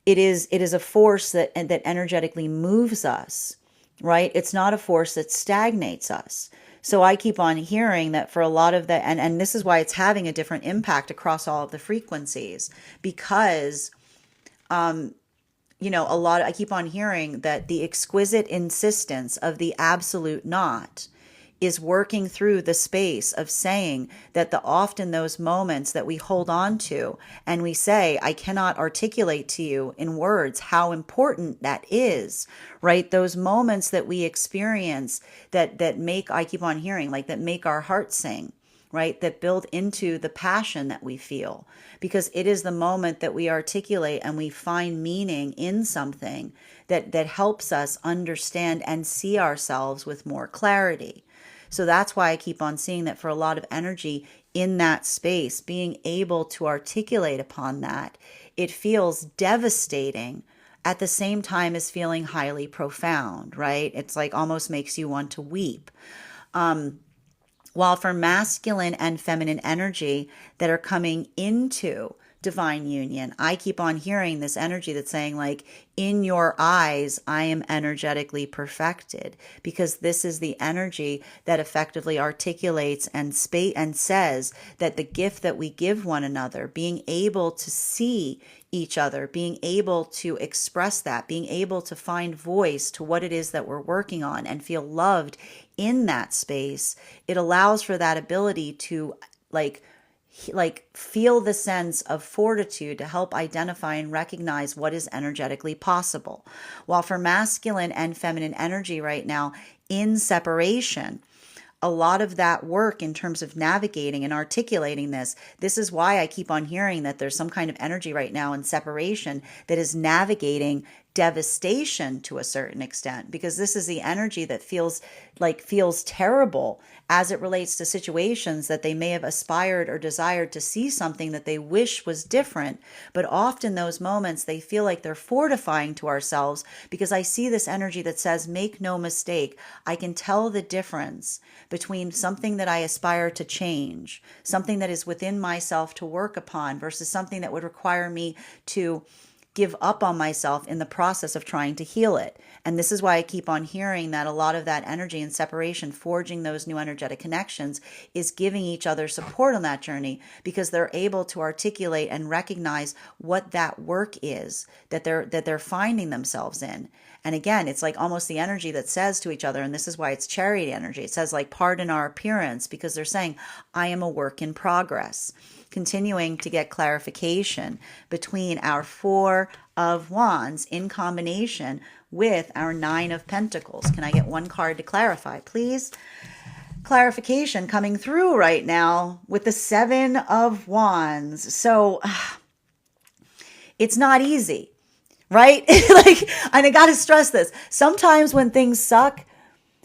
a force that energetically moves us, right? It's not a force that stagnates us. So I keep on hearing that for a lot of that, and this is why it's having a different impact across all of the frequencies, because I keep on hearing that the exquisite insistence of the absolute not is working through the space of saying that often those moments that we hold on to and we say, I cannot articulate to you in words how important that is, right? Those moments that we experience that make, I keep on hearing, like, that make our hearts sing, right? That build into the passion that we feel, because it is the moment that we articulate and we find meaning in something that helps us understand and see ourselves with more clarity. So that's why I keep on seeing that for a lot of energy in that space, being able to articulate upon that, it feels devastating at the same time as feeling highly profound, right? It's like almost makes you want to weep. While for masculine and feminine energy that are coming into divine union, I keep on hearing this energy that's saying, like, in your eyes, I am energetically perfected, because this is the energy that effectively articulates and says that the gift that we give one another, being able to see each other, being able to express that, being able to find voice to what it is that we're working on and feel loved in that space, it allows for that ability to feel the sense of fortitude to help identify and recognize what is energetically possible. While for masculine and feminine energy right now in separation, a lot of that work in terms of navigating and articulating this is why I keep on hearing that there's some kind of energy right now in separation that is navigating devastation to a certain extent, because this is the energy that feels terrible as it relates to situations that they may have aspired or desired to see something that they wish was different. But often those moments, they feel like they're fortifying to ourselves, because I see this energy that says, make no mistake, I can tell the difference between something that I aspire to change, something that is within myself to work upon, versus something that would require me to give up on myself in the process of trying to heal it. And this is why I keep on hearing that a lot of that energy and separation, forging those new energetic connections, is giving each other support on that journey, because they're able to articulate and recognize what that work is that they're finding themselves in. And again, it's like almost the energy that says to each other, and this is why it's charity energy. It says, like, pardon our appearance, because they're saying, I am a work in progress. Continuing to get clarification between our Four of Wands in combination with our Nine of Pentacles. Can I get one card to clarify, please? Clarification coming through right now with the Seven of Wands. So it's not easy, right? And I got to stress this. Sometimes when things suck,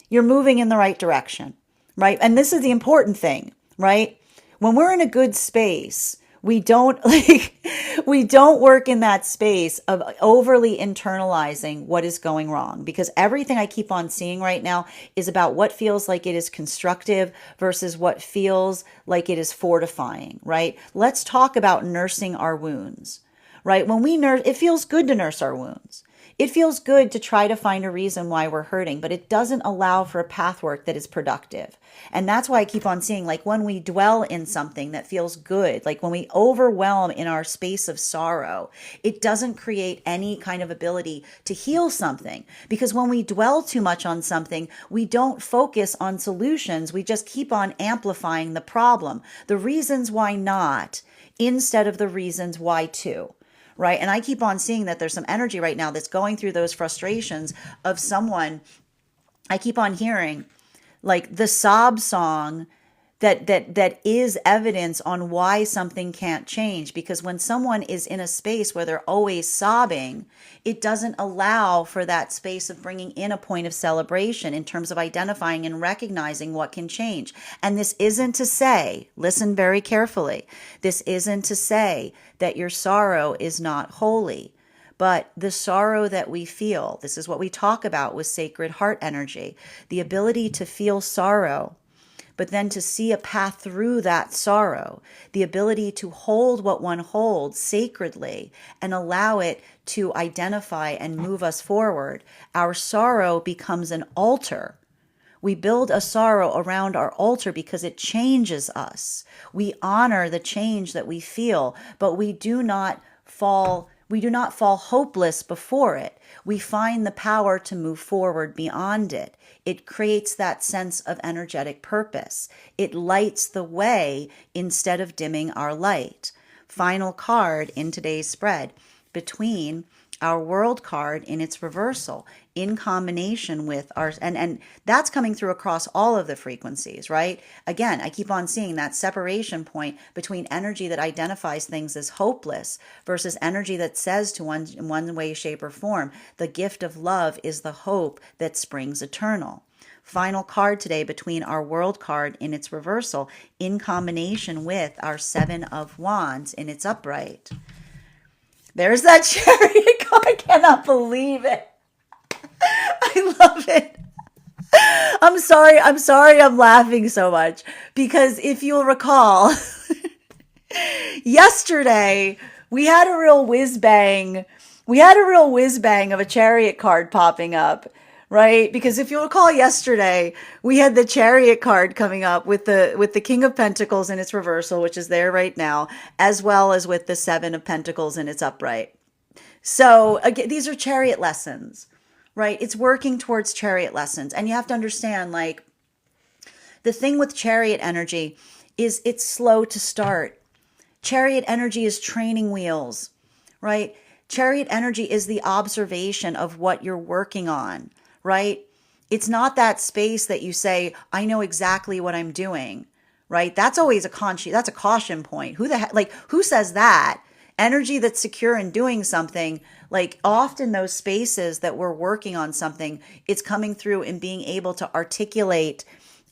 you're moving in the right direction, right? And this is the important thing, right? When we're in a good space, we don't work in that space of overly internalizing what is going wrong, because everything I keep on seeing right now is about what feels like it is constructive versus what feels like it is fortifying, right? Let's talk about nursing our wounds, right? When we nurse, it feels good to nurse our wounds. It feels good to try to find a reason why we're hurting, but it doesn't allow for a pathwork that is productive. And that's why I keep on seeing, like, when we dwell in something that feels good, like when we overwhelm in our space of sorrow, it doesn't create any kind of ability to heal something. Because when we dwell too much on something, we don't focus on solutions. We just keep on amplifying the problem, the reasons why not, instead of the reasons why to. Right. And I keep on seeing that there's some energy right now that's going through those frustrations of someone. I keep on hearing like the sob song that is evidence on why something can't change. Because when someone is in a space where they're always sobbing, it doesn't allow for that space of bringing in a point of celebration in terms of identifying and recognizing what can change. And this isn't to say, listen very carefully, this isn't to say that your sorrow is not holy. But the sorrow that we feel, this is what we talk about with sacred heart energy, the ability to feel sorrow, but then to see a path through that sorrow, the ability to hold what one holds sacredly and allow it to identify and move us forward. Our sorrow becomes an altar. We build a sorrow around our altar because it changes us. We honor the change that we feel, but we do not fall hopeless before it. We find the power to move forward beyond it. It creates that sense of energetic purpose. It lights the way instead of dimming our light. Final card in today's spread, between our world card in its reversal in combination with our, and that's coming through across all of the frequencies, right? Again, I keep on seeing that separation point between energy that identifies things as hopeless versus energy that says to one in one way, shape, or form, the gift of love is the hope that springs eternal. Final card today between our world card in its reversal in combination with our Seven of Wands in its upright. There's that chariot card. I cannot believe it. I love it. I'm sorry I'm laughing so much because if you'll recall, yesterday we had a real whiz bang. We had a real whiz bang of a chariot card popping up, right? Because if you'll recall yesterday, we had the chariot card coming up with the King of Pentacles in its reversal, which is there right now, as well as with the Seven of Pentacles in its upright. So again, these are chariot lessons, right? It's working towards chariot lessons. And you have to understand, like, the thing with chariot energy is it's slow to start. Chariot energy is training wheels, right? Chariot energy is the observation of what you're working on, right? It's not that space that you say, I know exactly what I'm doing, right? That's always that's a caution point. Who the heck, like, who says that? Energy that's secure in doing something, like often those spaces that we're working on something, it's coming through and being able to articulate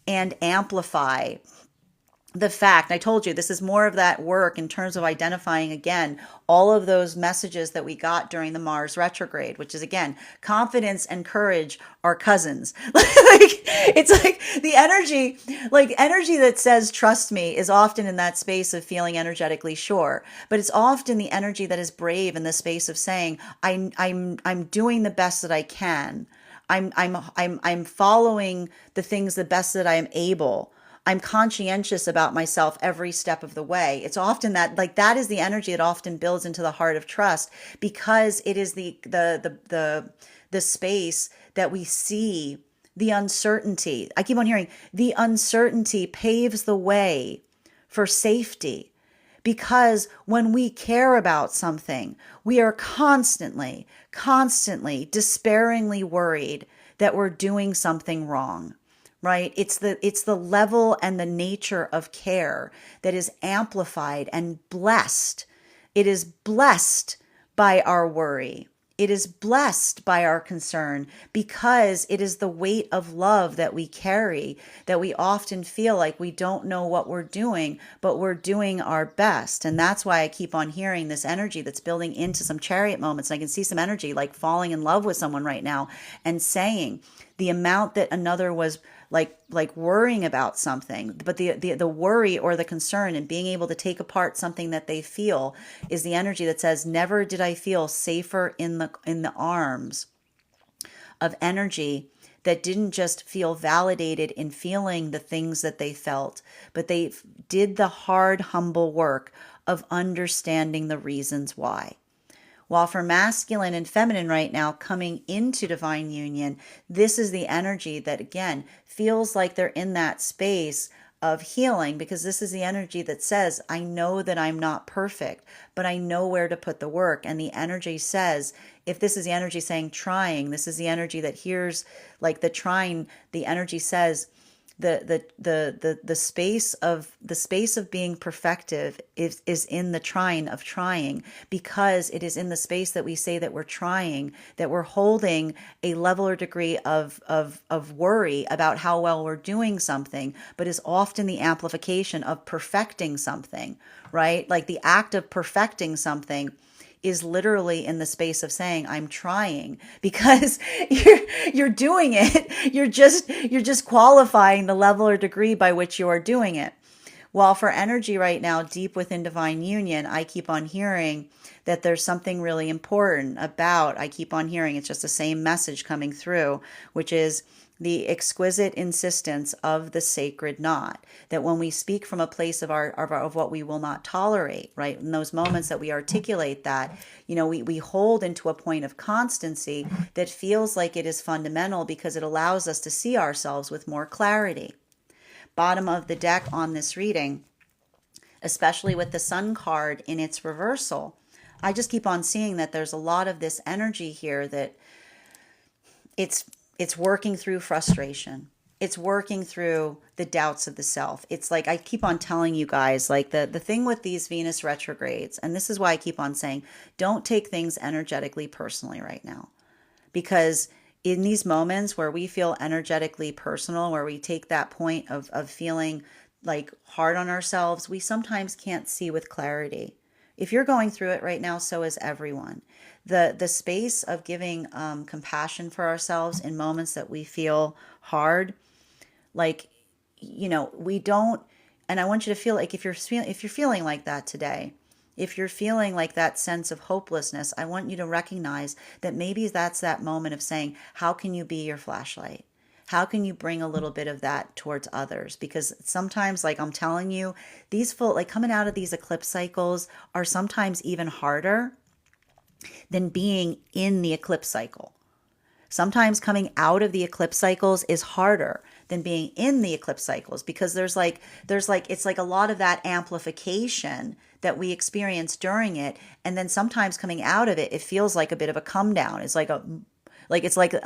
and amplify the fact. I told you this is more of that work in terms of identifying again all of those messages that we got during the Mars retrograde, which is again, confidence and courage are cousins. Like, it's like the energy, like energy that says trust me is often in that space of feeling energetically sure, but it's often the energy that is brave in the space of saying I'm doing the best that I can. I'm following the things the best that I am able. I'm conscientious about myself every step of the way. It's often that, like, that is the energy that often builds into the heart of trust, because it is the space that we see the uncertainty. I keep on hearing the uncertainty paves the way for safety. Because when we care about something, we are constantly, despairingly worried that we're doing something wrong, right? It's the level and the nature of care that is amplified and blessed. It is blessed by our worry. It is blessed by our concern, because it is the weight of love that we carry, that we often feel like we don't know what we're doing, but we're doing our best. And that's why I keep on hearing this energy that's building into some chariot moments. And I can see some energy like falling in love with someone right now and saying the amount that another was like worrying about something, but the worry or the concern and being able to take apart something that they feel is the energy that says, never did I feel safer in the arms of energy that didn't just feel validated in feeling the things that they felt, but they did the hard, humble work of understanding the reasons why. While for masculine and feminine right now coming into divine union, this is the energy that, again, feels like they're in that space of healing, because this is the energy that says, I know that I'm not perfect, but I know where to put the work. And the energy says, if this is the energy saying trying, this is the energy that hears like the trying, the energy says, the space of being perfective is in the trying of trying, because it is in the space that we say that we're trying, that we're holding a level or degree of worry about how well we're doing something, but is often the amplification of perfecting something, right? Like the act of perfecting something is literally in the space of saying I'm trying, because you're doing it. You're just qualifying the level or degree by which you are doing it. While for energy right now, deep within divine union, I keep on hearing that there's something really important about, I keep on hearing, it's just the same message coming through, which is the exquisite insistence of the sacred knot. That when we speak from a place of of what we will not tolerate, right? In those moments that we articulate that, we hold into a point of constancy that feels like it is fundamental, because it allows us to see ourselves with more clarity. Bottom of the deck on this reading, especially with the Sun card in its reversal, I just keep on seeing that there's a lot of this energy here that it's working through frustration. It's working through the doubts of the self. It's like I keep on telling you guys, like the thing with these Venus retrogrades, and this is why I keep on saying, don't take things energetically personally right now. Because in these moments where we feel energetically personal, where we take that point of feeling like hard on ourselves, we sometimes can't see with clarity. If you're going through it right now, so is everyone. The space of giving compassion for ourselves in moments that we feel hard, like, we don't. And I want you to feel like if you're feeling like that today, if you're feeling like that sense of hopelessness, I want you to recognize that maybe that's that moment of saying, how can you be your flashlight? How can you bring a little bit of that towards others? Because sometimes, like I'm telling you, like coming out of these eclipse cycles are sometimes even harder than being in the eclipse cycle. Sometimes coming out of the eclipse cycles is harder than being in the eclipse cycles, because it's like a lot of that amplification that we experience during it, and then sometimes coming out of it, it feels like a bit of a come down. It's like a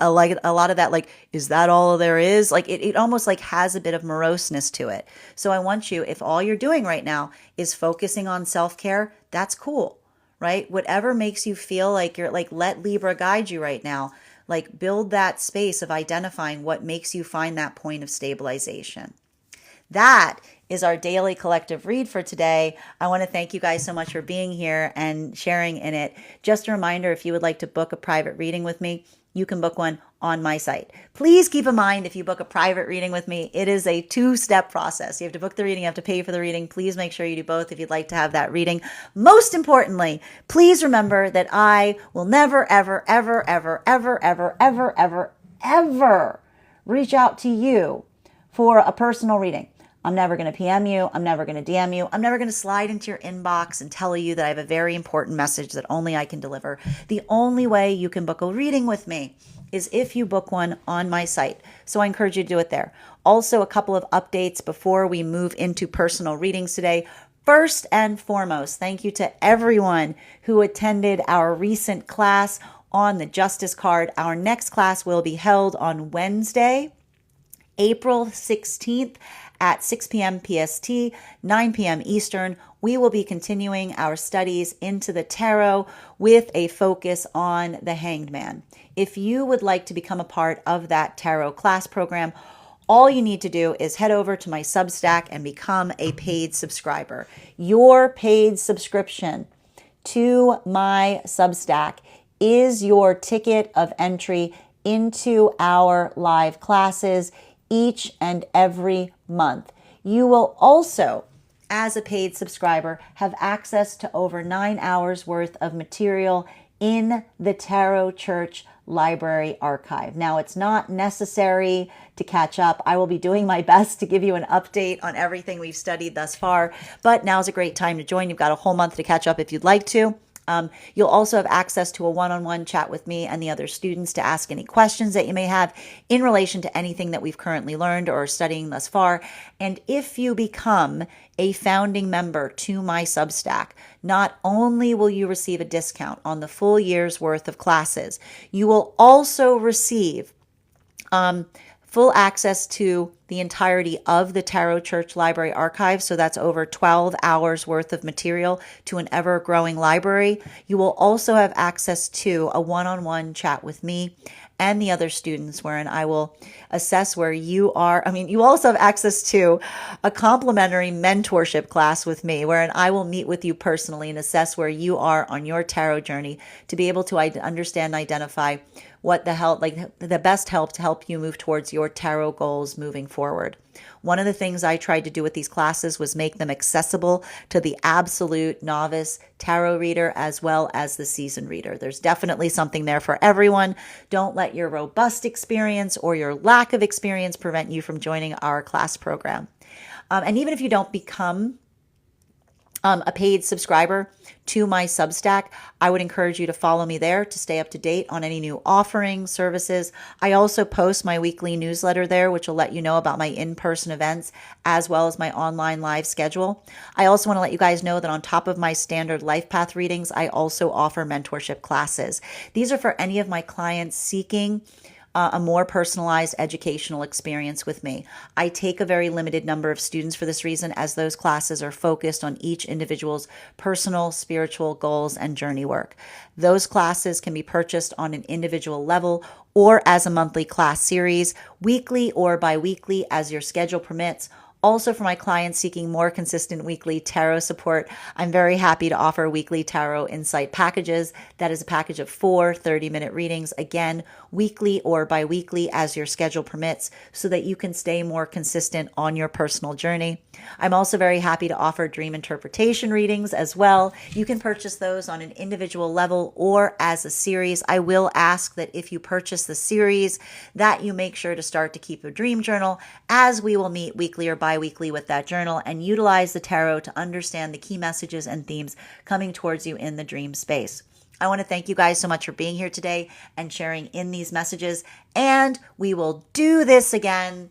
lot of that, like, is that all there is? Like it almost like has a bit of moroseness to it. So I want you, if all you're doing right now is focusing on self-care, that's cool, right? Whatever makes you feel like you're like, let Libra guide you right now. Like, build that space of identifying what makes you find that point of stabilization. That is our daily collective read for today. I want to thank you guys so much for being here and sharing in it. Just a reminder, if you would like to book a private reading with me, you can book one on my site. Please keep in mind, if you book a private reading with me, it is a two-step process. You have to book the reading, you have to pay for the reading. Please make sure you do both if you'd like to have that reading. Most importantly, please remember that I will never, ever, ever, ever, ever, ever, ever, ever, ever reach out to you for a personal reading. I'm never going to PM you. I'm never going to DM you. I'm never going to slide into your inbox and tell you that I have a very important message that only I can deliver. The only way you can book a reading with me is if you book one on my site. So I encourage you to do it there. Also, a couple of updates before we move into personal readings today. First and foremost, thank you to everyone who attended our recent class on the Justice card. Our next class will be held on Wednesday, April 16th at 6 p.m. PST, 9 p.m. Eastern. We will be continuing our studies into the tarot with a focus on the Hanged Man. If you would like to become a part of that tarot class program, all you need to do is head over to my Substack and become a paid subscriber. Your paid subscription to my Substack is your ticket of entry into our live classes each and every month. You will also, as a paid subscriber, have access to over 9 hours worth of material in the Tarot Church Library Archive. Now, it's not necessary to catch up. I will be doing my best to give you an update on everything we've studied thus far, but now's a great time to join. You've got a whole month to catch up if you'd like to. You'll also have access to a one-on-one chat with me and the other students to ask any questions that you may have in relation to anything that we've currently learned or are studying thus far. And if you become a founding member to my Substack, not only will you receive a discount on the full year's worth of classes, you will also receive full access to the entirety of the Tarot Church Library Archive. So that's over 12 hours worth of material to an ever-growing library. You will also have access to a one-on-one chat with me and the other students, wherein I will assess where you are. I mean, you also have access to a complimentary mentorship class with me, wherein I will meet with you personally and assess where you are on your tarot journey to be able to understand and identify what the best help to help you move towards your tarot goals moving forward. One of the things I tried to do with these classes was make them accessible to the absolute novice tarot reader as well as the seasoned reader. There's definitely something there for everyone. Don't let your robust experience or your lack of experience prevent you from joining our class program. And even if you don't become a paid subscriber to my Substack, I would encourage you to follow me there to stay up to date on any new offerings, services. I also post my weekly newsletter there, which will let you know about my in-person events as well as my online live schedule. I also want to let you guys know that on top of my standard life path readings, I also offer mentorship classes. These are for any of my clients seeking a more personalized educational experience with me. I take a very limited number of students for this reason, as those classes are focused on each individual's personal, spiritual goals and journey work. Those classes can be purchased on an individual level or as a monthly class series, weekly or bi-weekly as your schedule permits. Also, for my clients seeking more consistent weekly tarot support, I'm very happy to offer weekly tarot insight packages. That is a package of 4 30-minute readings, again, weekly or bi-weekly as your schedule permits, so that you can stay more consistent on your personal journey. I'm also very happy to offer dream interpretation readings as well. You can purchase those on an individual level or as a series. I will ask that if you purchase the series, that you make sure to start to keep a dream journal, as we will meet weekly or bi-weekly with that journal and utilize the tarot to understand the key messages and themes coming towards you in the dream space. I want to thank you guys so much for being here today and sharing in these messages, and we will do this again